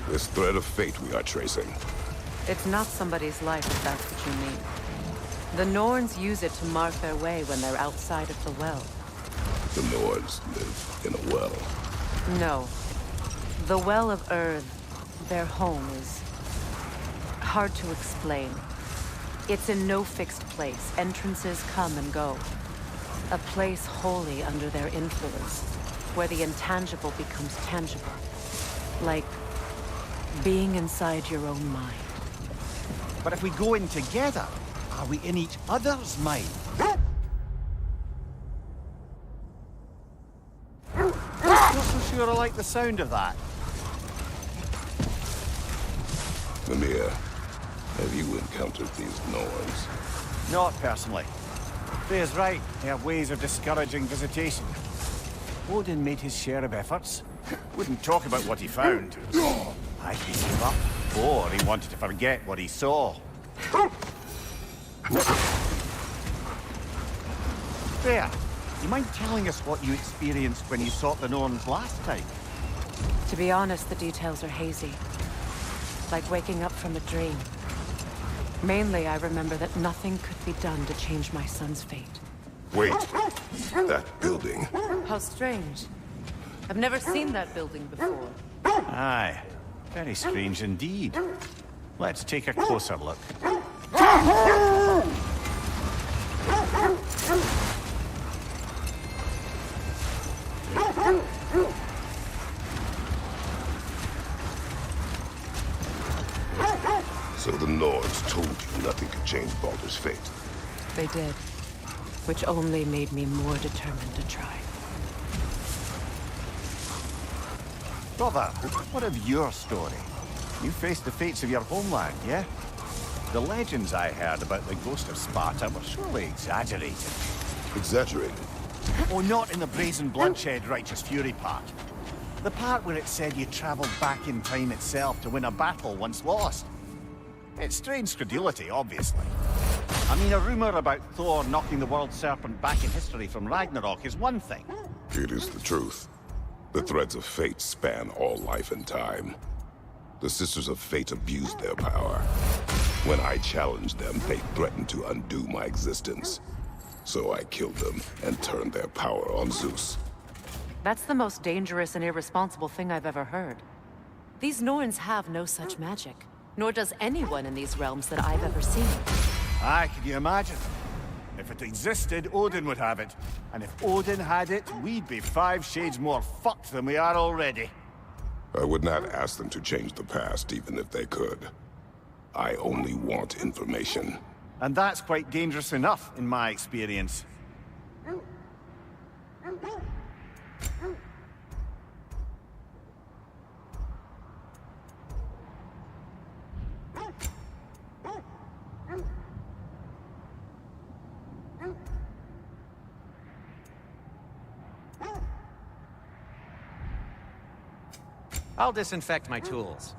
This thread of fate we are tracing. It's not somebody's life, if that's what you mean. The Norns use it to mark their way when they're outside of the well. The Nords live in a well. No. The Well of Earth, their home, is hard to explain. It's in no fixed place. Entrances come and go. A place wholly under their influence, where the intangible becomes tangible. Like being inside your own mind. But if we go in together, are we in each other's mind? Not so sure I like the sound of that. Mimir, have you encountered these Norns? Not personally. Freya's right. They have ways of discouraging visitation. Odin made his share of efforts. Wouldn't talk about what he found. I he gave up, or he wanted to forget what he saw. Freya, you mind telling us what you experienced when you sought the Norns last time? To be honest, the details are hazy. Like waking up from a dream. Mainly, I remember that nothing could be done to change my son's fate. Wait, that building. How strange. I've never seen that building before. Aye, very strange indeed. Let's take a closer look. So the Nords told you nothing could change Baldur's fate. They did. Which only made me more determined to try. Brother, what of your story? You faced the fates of your homeland, yeah? The legends I heard about the ghost of Sparta were surely exaggerated. Exaggerated? Oh, not in the brazen bloodshed righteous fury part. The part where it said you traveled back in time itself to win a battle once lost. It's strange credulity, obviously. I mean, a rumor about Thor knocking the world serpent back in history from Ragnarok is one thing. It is the truth. The threads of fate span all life and time. The Sisters of Fate abused their power. When I challenged them, they threatened to undo my existence. So I killed them and turned their power on Zeus. That's the most dangerous and irresponsible thing I've ever heard. These Norns have no such magic. Nor does anyone in these realms that I've ever seen. Aye, can you imagine? If it existed, Odin would have it. And if Odin had it, we'd be 5 shades more fucked than we are already. I would not ask them to change the past, even if they could. I only want information. And that's quite dangerous enough, in my experience. I'll disinfect my tools.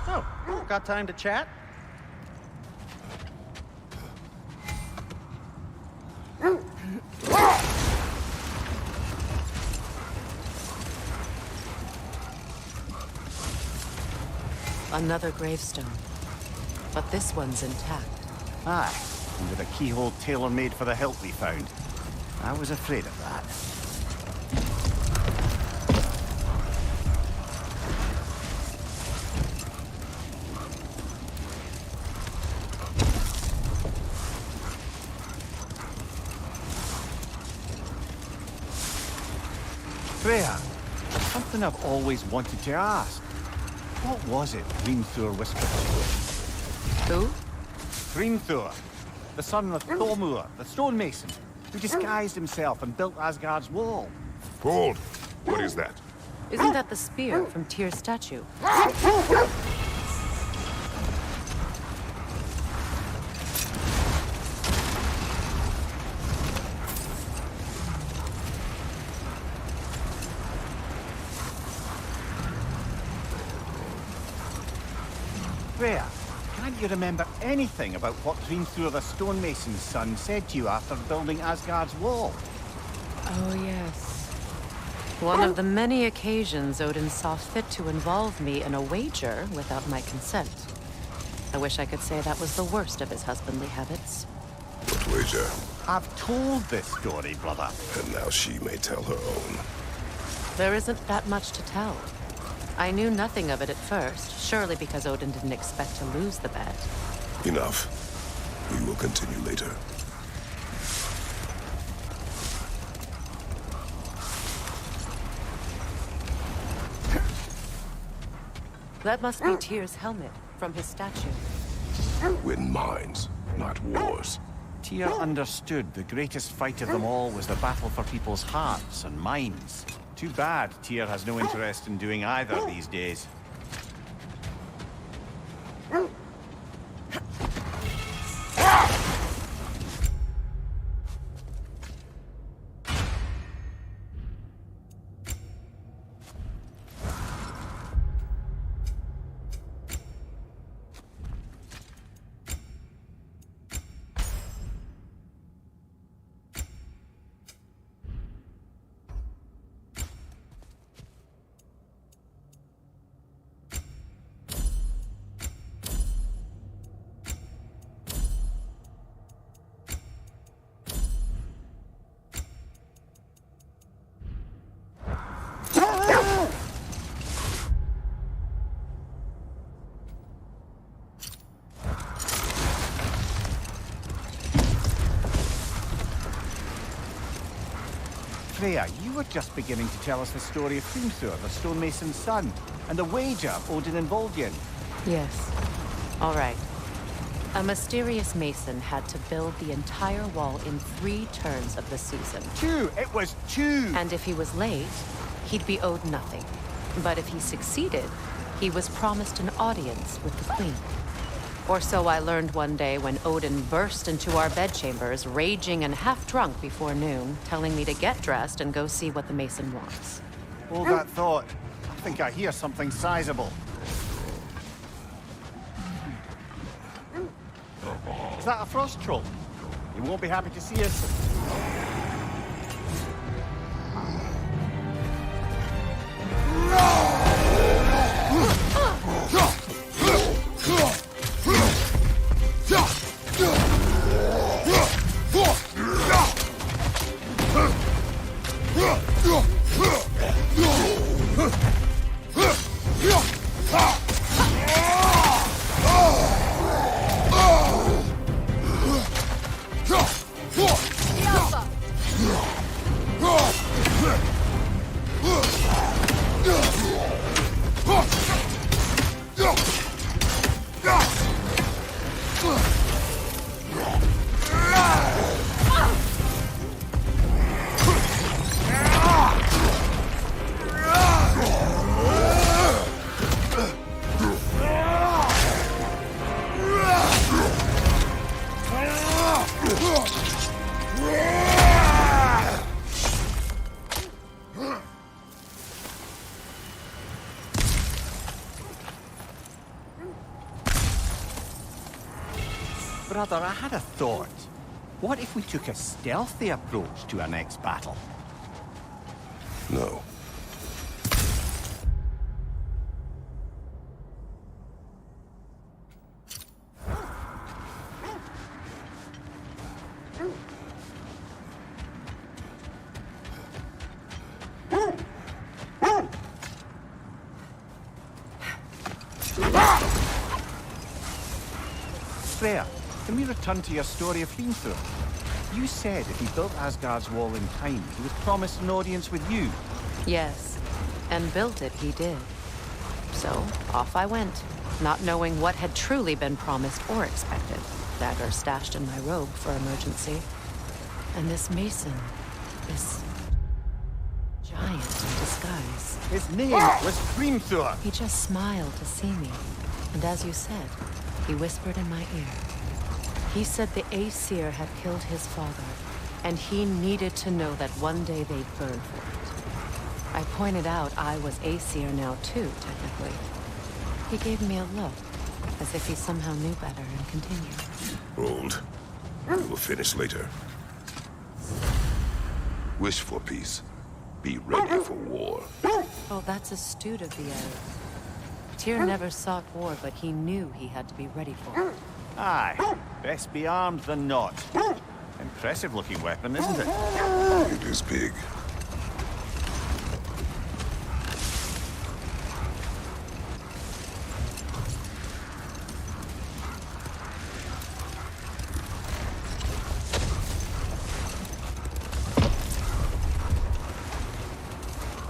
Oh, got time to chat? Another gravestone. But this one's intact. Aye, and with a keyhole tailor-made for the hilt we found. I was afraid of that. Freya, something I've always wanted to ask. What was it Hrimthur whispered to you? Who? Hrimthur, the son of Thormur, the stonemason, who disguised himself and built Asgard's wall. Hold! What is that? Isn't that the spear from Tyr's statue? Freya, can't you remember anything about what Hrimthur the stonemason's son said to you after building Asgard's wall? Oh, yes. One of the many occasions Odin saw fit to involve me in a wager without my consent. I wish I could say that was the worst of his husbandly habits. What wager? I've told this story, brother. And now she may tell her own. There isn't that much to tell. I knew nothing of it at first, surely because Odin didn't expect to lose the bet. Enough. We will continue later. That must be Tyr's helmet from his statue. Win minds, not wars. Tyr understood the greatest fight of them all was the battle for people's hearts and minds. Too bad Tyr has no interest in doing either these days. Freya, you were just beginning to tell us the story of Hrimthur, the stonemason's son, and the wager Odin involved you in. Yes. All right. A mysterious mason had to build the entire wall in 3 turns of the season. 2! It was 2! And if he was late, he'd be owed nothing. But if he succeeded, he was promised an audience with the queen. Or so I learned one day when Odin burst into our bedchambers, raging and half-drunk before noon, telling me to get dressed and go see what the mason wants. Hold that thought. I think I hear something sizable. Is that a frost troll? You won't be happy to see us. Brother, I had a thought. What if we took a stealthy approach to our next battle? No. Freya, can we return to your story of Hrimthur? You said if he built Asgard's wall in time, he was promised an audience with you. Yes, and built it he did. So, off I went, not knowing what had truly been promised or expected. Dagger stashed in my robe for emergency. And this mason, this giant in disguise. His name was Hrimthur! He just smiled to see me. And as you said, he whispered in my ear. He said the Aesir had killed his father, and he needed to know that one day they'd burn for it. I pointed out I was Aesir now too, technically. He gave me a look, as if he somehow knew better, and continued. Hold. We will finish later. Wish for peace. Be ready for war. Oh, that's astute of the elves. Tyr never sought war, but he knew he had to be ready for it. Aye, best be armed than not. Impressive-looking weapon, isn't it? It is big.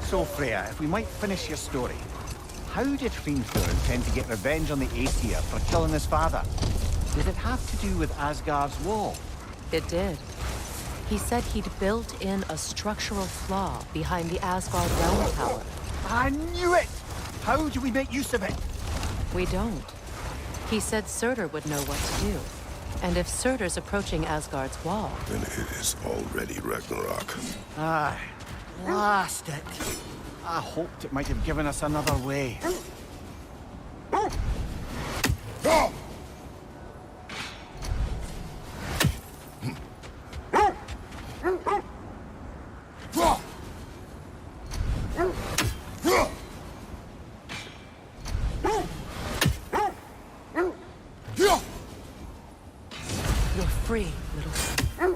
So, Freya, if we might finish your story. How did Hrimthur intend to get revenge on the Aesir for killing his father? Did it have to do with Asgard's wall? It did. He said he'd built in a structural flaw behind the Asgard realm tower. I knew it! How do we make use of it? We don't. He said Surtur would know what to do. And if Surtur's approaching Asgard's wall... Then it is already Ragnarok. Aye. Blast it! I hoped it might have given us another way. You're free, little one.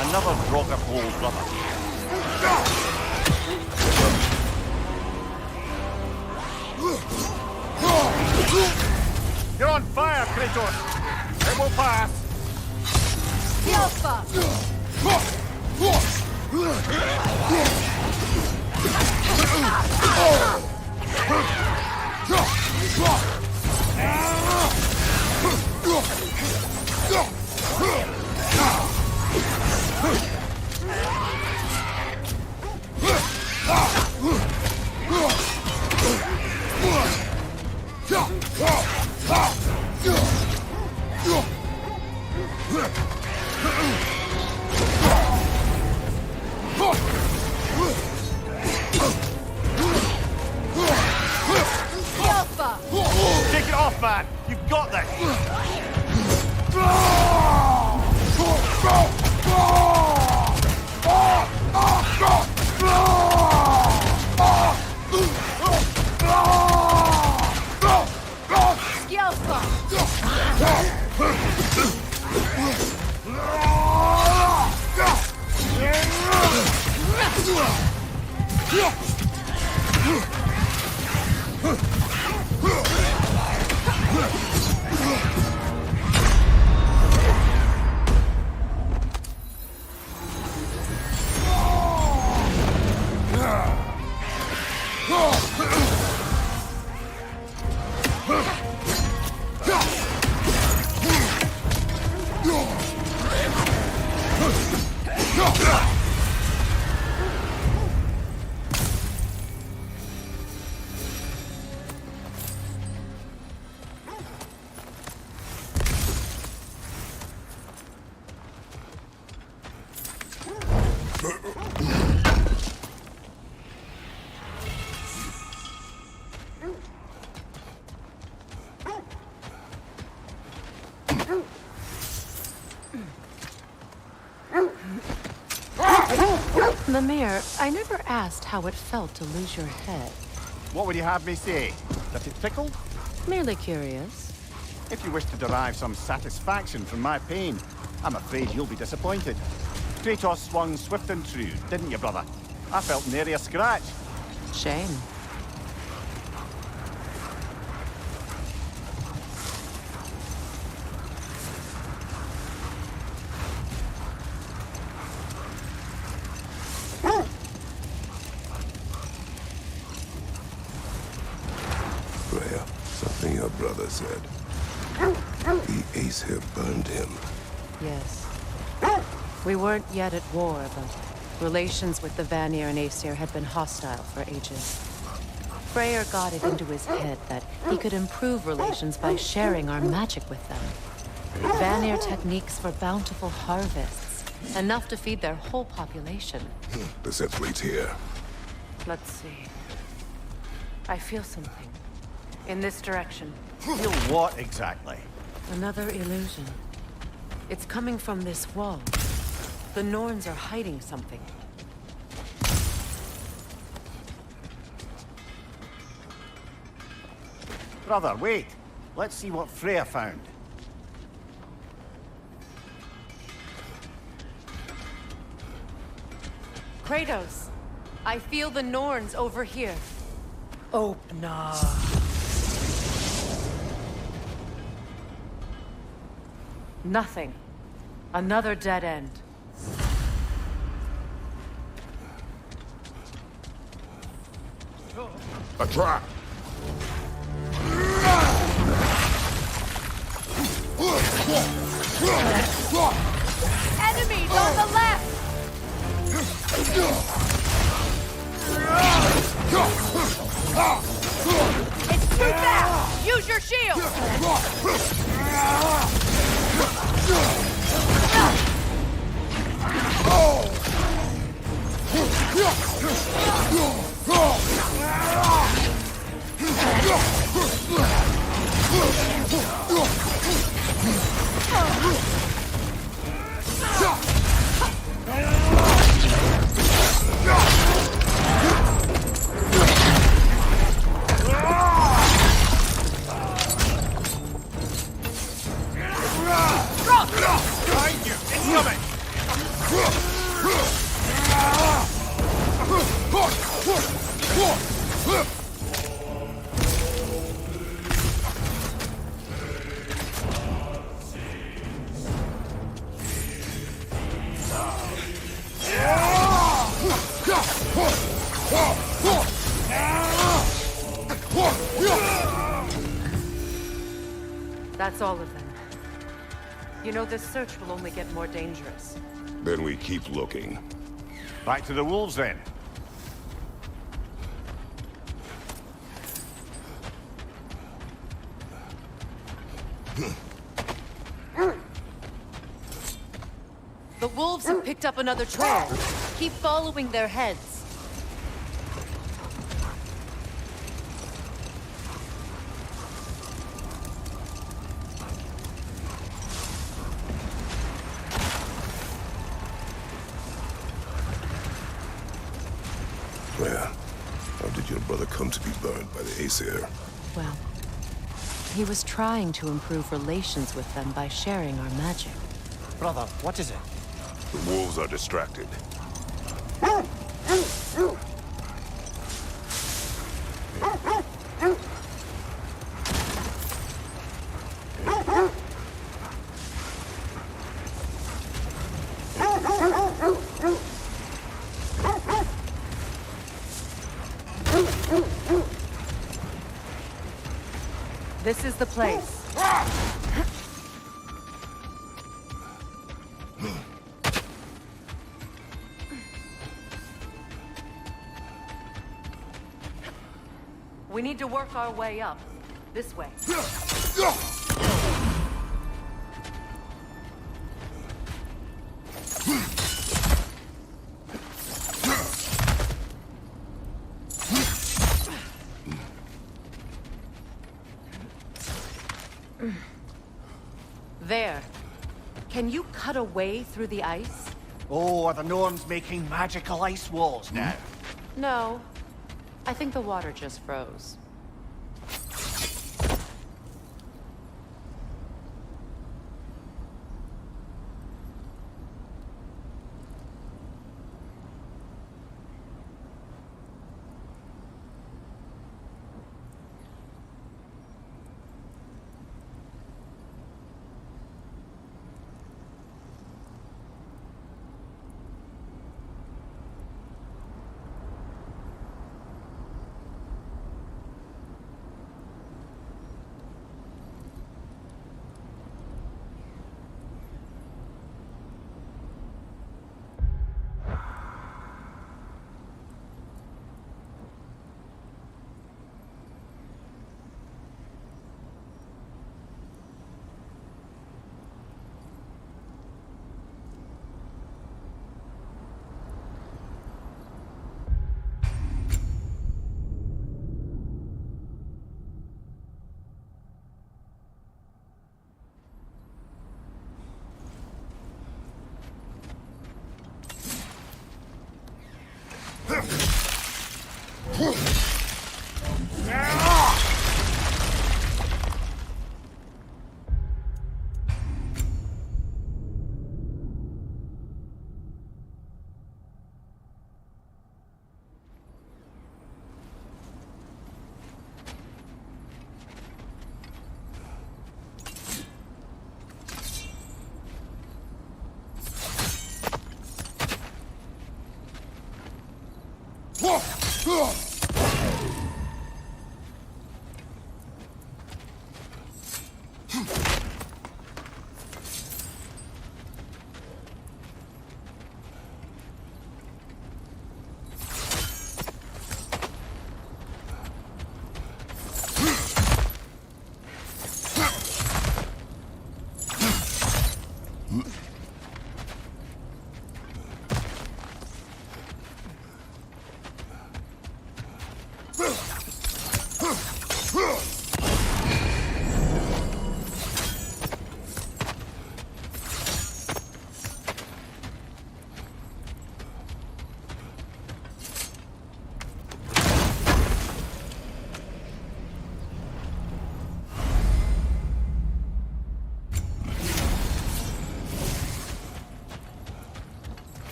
Another rocker hole, brother. You're on fire, Kratos! It will pass! Take it off, man! You've got this! Lemire, I never asked how it felt to lose your head. What would you have me say? That it tickled? Merely curious. If you wish to derive some satisfaction from my pain, I'm afraid you'll be disappointed. Kratos swung swift and true, didn't you, brother? I felt nary a scratch. Shame. Freya, something your brother said. The Aesir burned him. Yes. We weren't yet at war, but relations with the Vanir and Aesir had been hostile for ages. Freyr got it into his head that he could improve relations by sharing our magic with them. Vanir techniques for bountiful harvests, enough to feed their whole population. The Sith fleet's here. Let's see. I feel something. In this direction. Feel what exactly? Another illusion. It's coming from this wall. The Norns are hiding something. Brother, wait. Let's see what Freya found. Kratos! I feel the Norns over here. Open up. Nothing. Another dead end. A trap! Enemies on the left! It's too fast! Use your shield! Behind you! Incoming! That's all of them. You know, this search will only get more dangerous. Then we keep looking. Back to the wolves, then. The wolves have picked up another trail. Keep following their heads. Freya, how did your brother come to be burned by the Aesir? Well, he was trying to improve relations with them by sharing our magic. Brother, what is it? The wolves are distracted. This is the place. We need to work our way up. This way. There. Can you cut a way through the ice? Oh, are the Norns making magical ice walls now? No. I think the water just froze.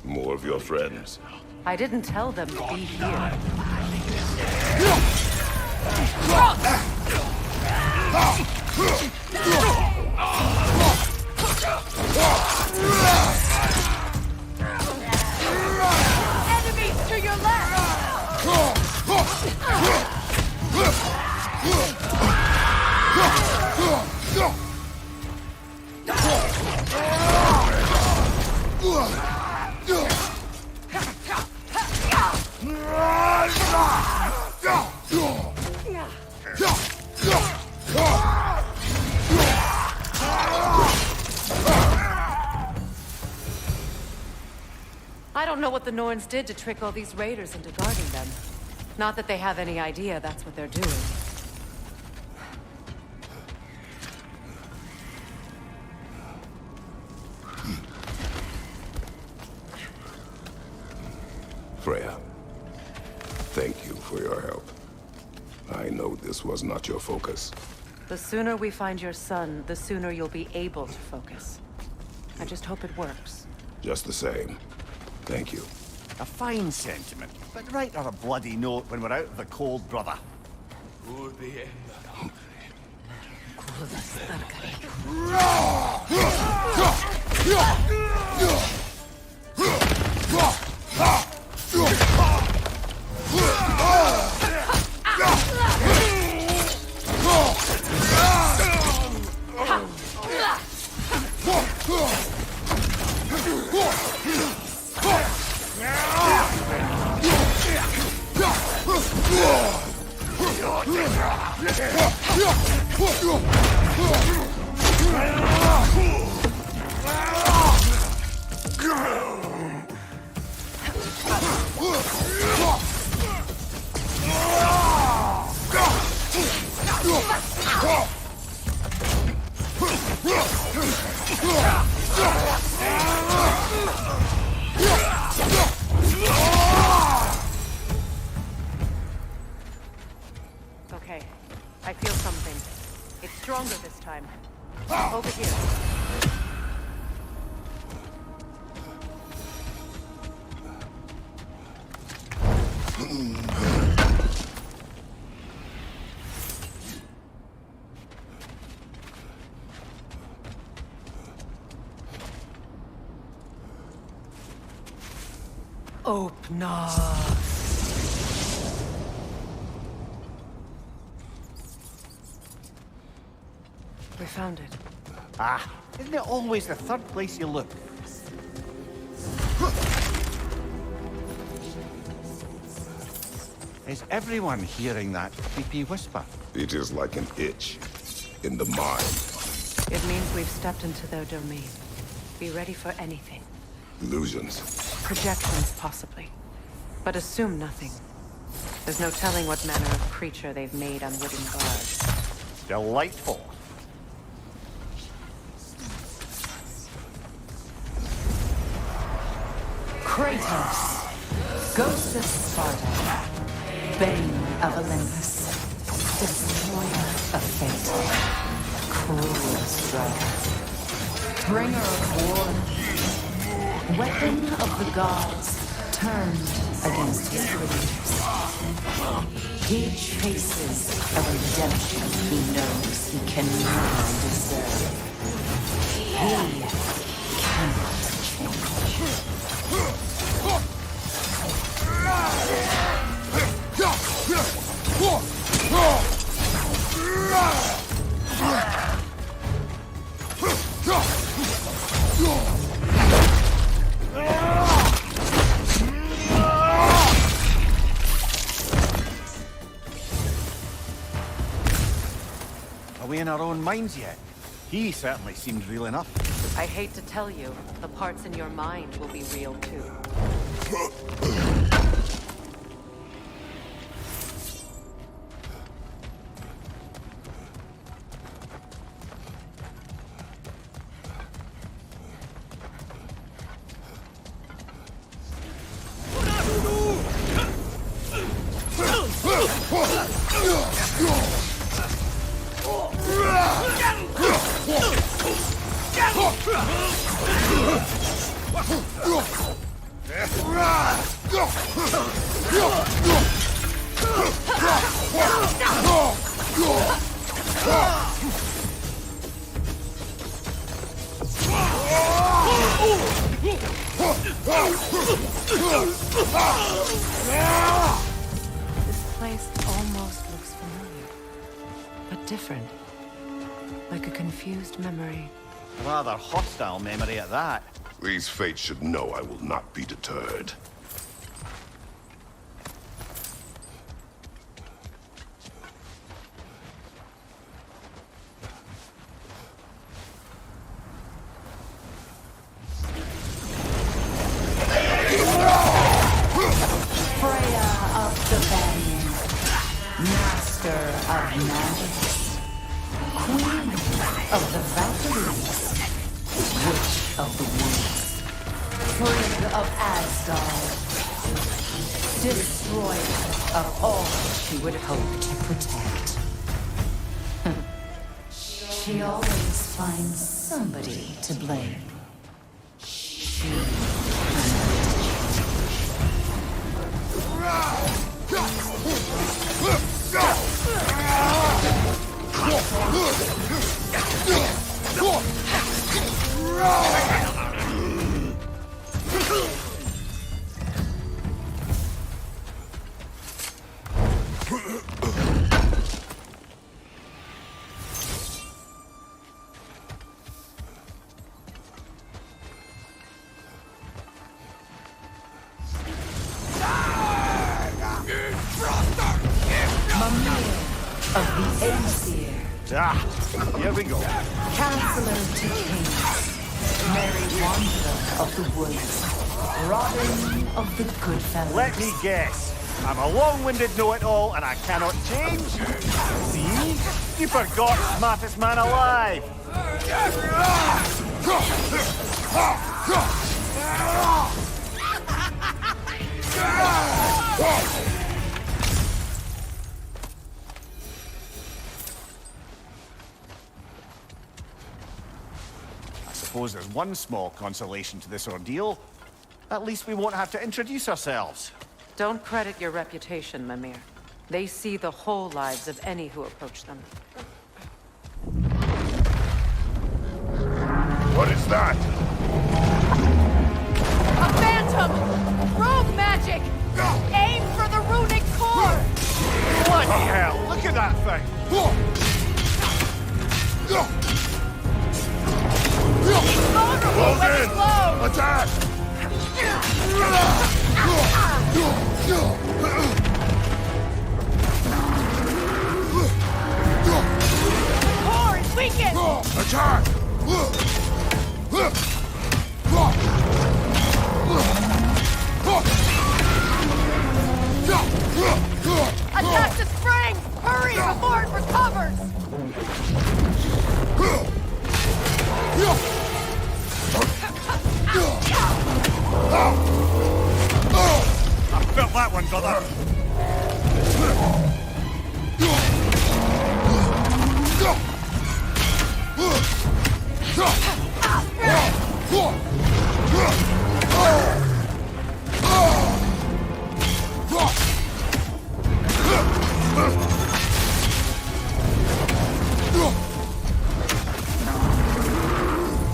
More of your friends. I didn't tell them to be here. Enemies to your left! I don't know what the Norns did to trick all these raiders into guarding them. Not that they have any idea that's what they're doing. Freya, thank you for your help. I know this was not your focus. The sooner we find your son, the sooner you'll be able to focus. I just hope it works. Just the same, thank you. A fine sentiment, but write her a bloody note when we're out of the cold, brother. Okay, I feel something. It's stronger this time. Over here. Open up. We found it. Ah, isn't it always the third place you look? Is everyone hearing that creepy whisper? It is like an itch in the mind. It means we've stepped into their domain. Be ready for anything. Illusions. Projections, possibly. But assume nothing. There's no telling what manner of creature they've made unwitting guards. Delightful. Kratos, Ghost of Sparta, Bane of Olympus, Destroyer of Fate, Cruel Strife, Bringer of War, Weapon of the Gods, turned against his creators. He chases a redemption he knows he can never deserve. He cannot change. Are we in our own minds yet? He certainly seemed real enough. I hate to tell you, the parts in your mind will be real too. This place almost looks familiar, but different. Like a confused memory. A rather hostile memory at that. These fates should know I will not be deterred. Freya of the Banyan, Master of Magic, Queen of the Valkyries, Witch of the Woods, Frigg of Asgard, Destroyer of all she would hope to protect. She always finds somebody to blame. She of the Aesir. Ah, here we go. Counselor to Kings, Mary Wanderer of the Woods, Robin of the Goodfellas. Let me guess. I'm a long-winded know-it-all and I cannot change. See? You forgot smartest man alive. suppose there's one small consolation to this ordeal. At least we won't have to introduce ourselves. Don't credit your reputation, Mimir. They see the whole lives of any who approach them. What is that? A phantom! Rogue magic! Aim for the runic core! Bloody hell, look at that thing! Close in! Attack! Core is weakened! Attack! Attack the spring! Hurry before it recovers! I felt that one, brother.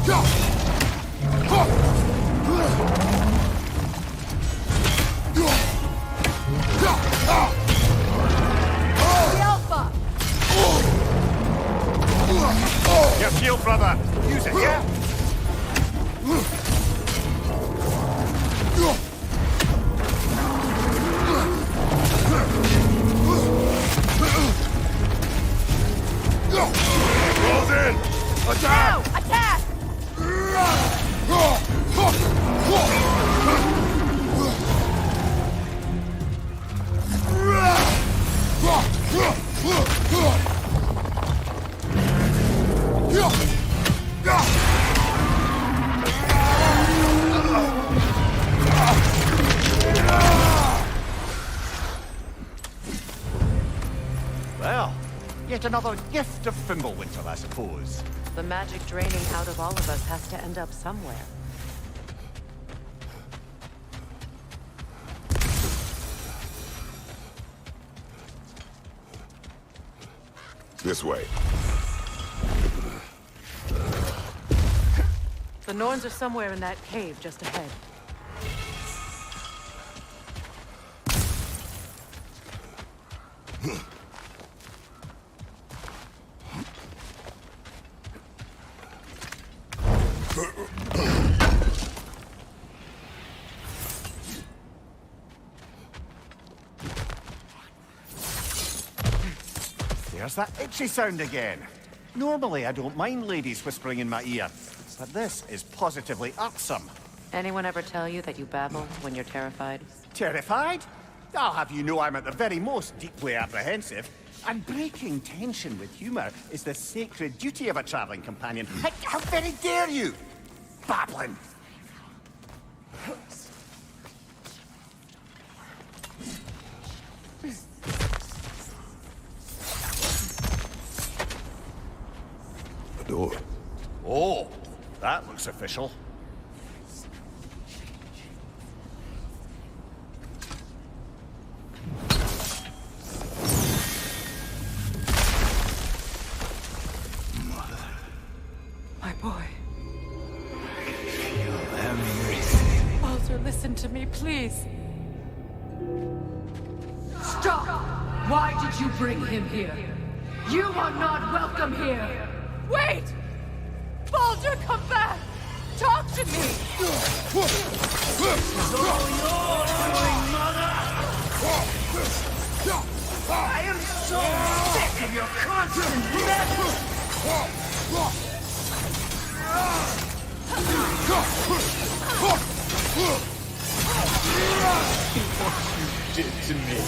The Alpha! Your shield, brother. Use it, yeah? Close in! Attack! Now! Attack! Well, yet another gift of Fimbulwinter, I suppose. The magic draining out of all of us has to end up somewhere. This way. The Norns are somewhere in that cave just ahead. There's that itchy sound again. Normally, I don't mind ladies whispering in my ear, but this is positively irksome. Anyone ever tell you that you babble when you're terrified? Terrified? I'll have you know I'm at the very most deeply apprehensive. And breaking tension with humor is the sacred duty of a traveling companion. How very dare you? Babbling! The door. Oh, that looks official. My boy. Feel everything. Baldur, listen to me, please. Stop! Why did you bring him here? You are not welcome here! Wait! Baldur, come back! Talk to me! I am so sick of your constant mess! What you did to me.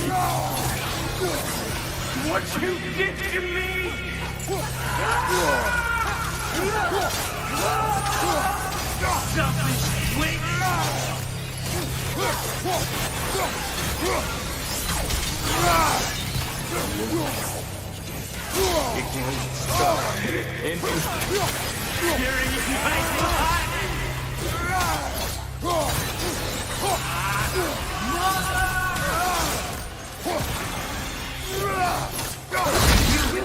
What you did to me! Selfish witch! It won't stop. Tearing my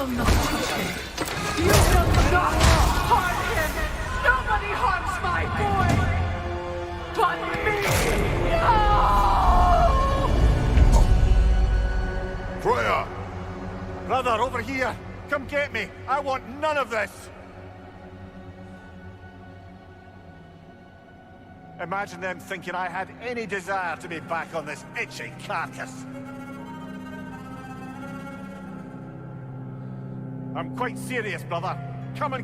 will not touch him. You will not harm him. Nobody harms my boy but me. No! Freya! Brother, over here! Come get me! I want none of this! Imagine them thinking I had any desire to be back on this itchy carcass. I'm quite serious, brother. Come and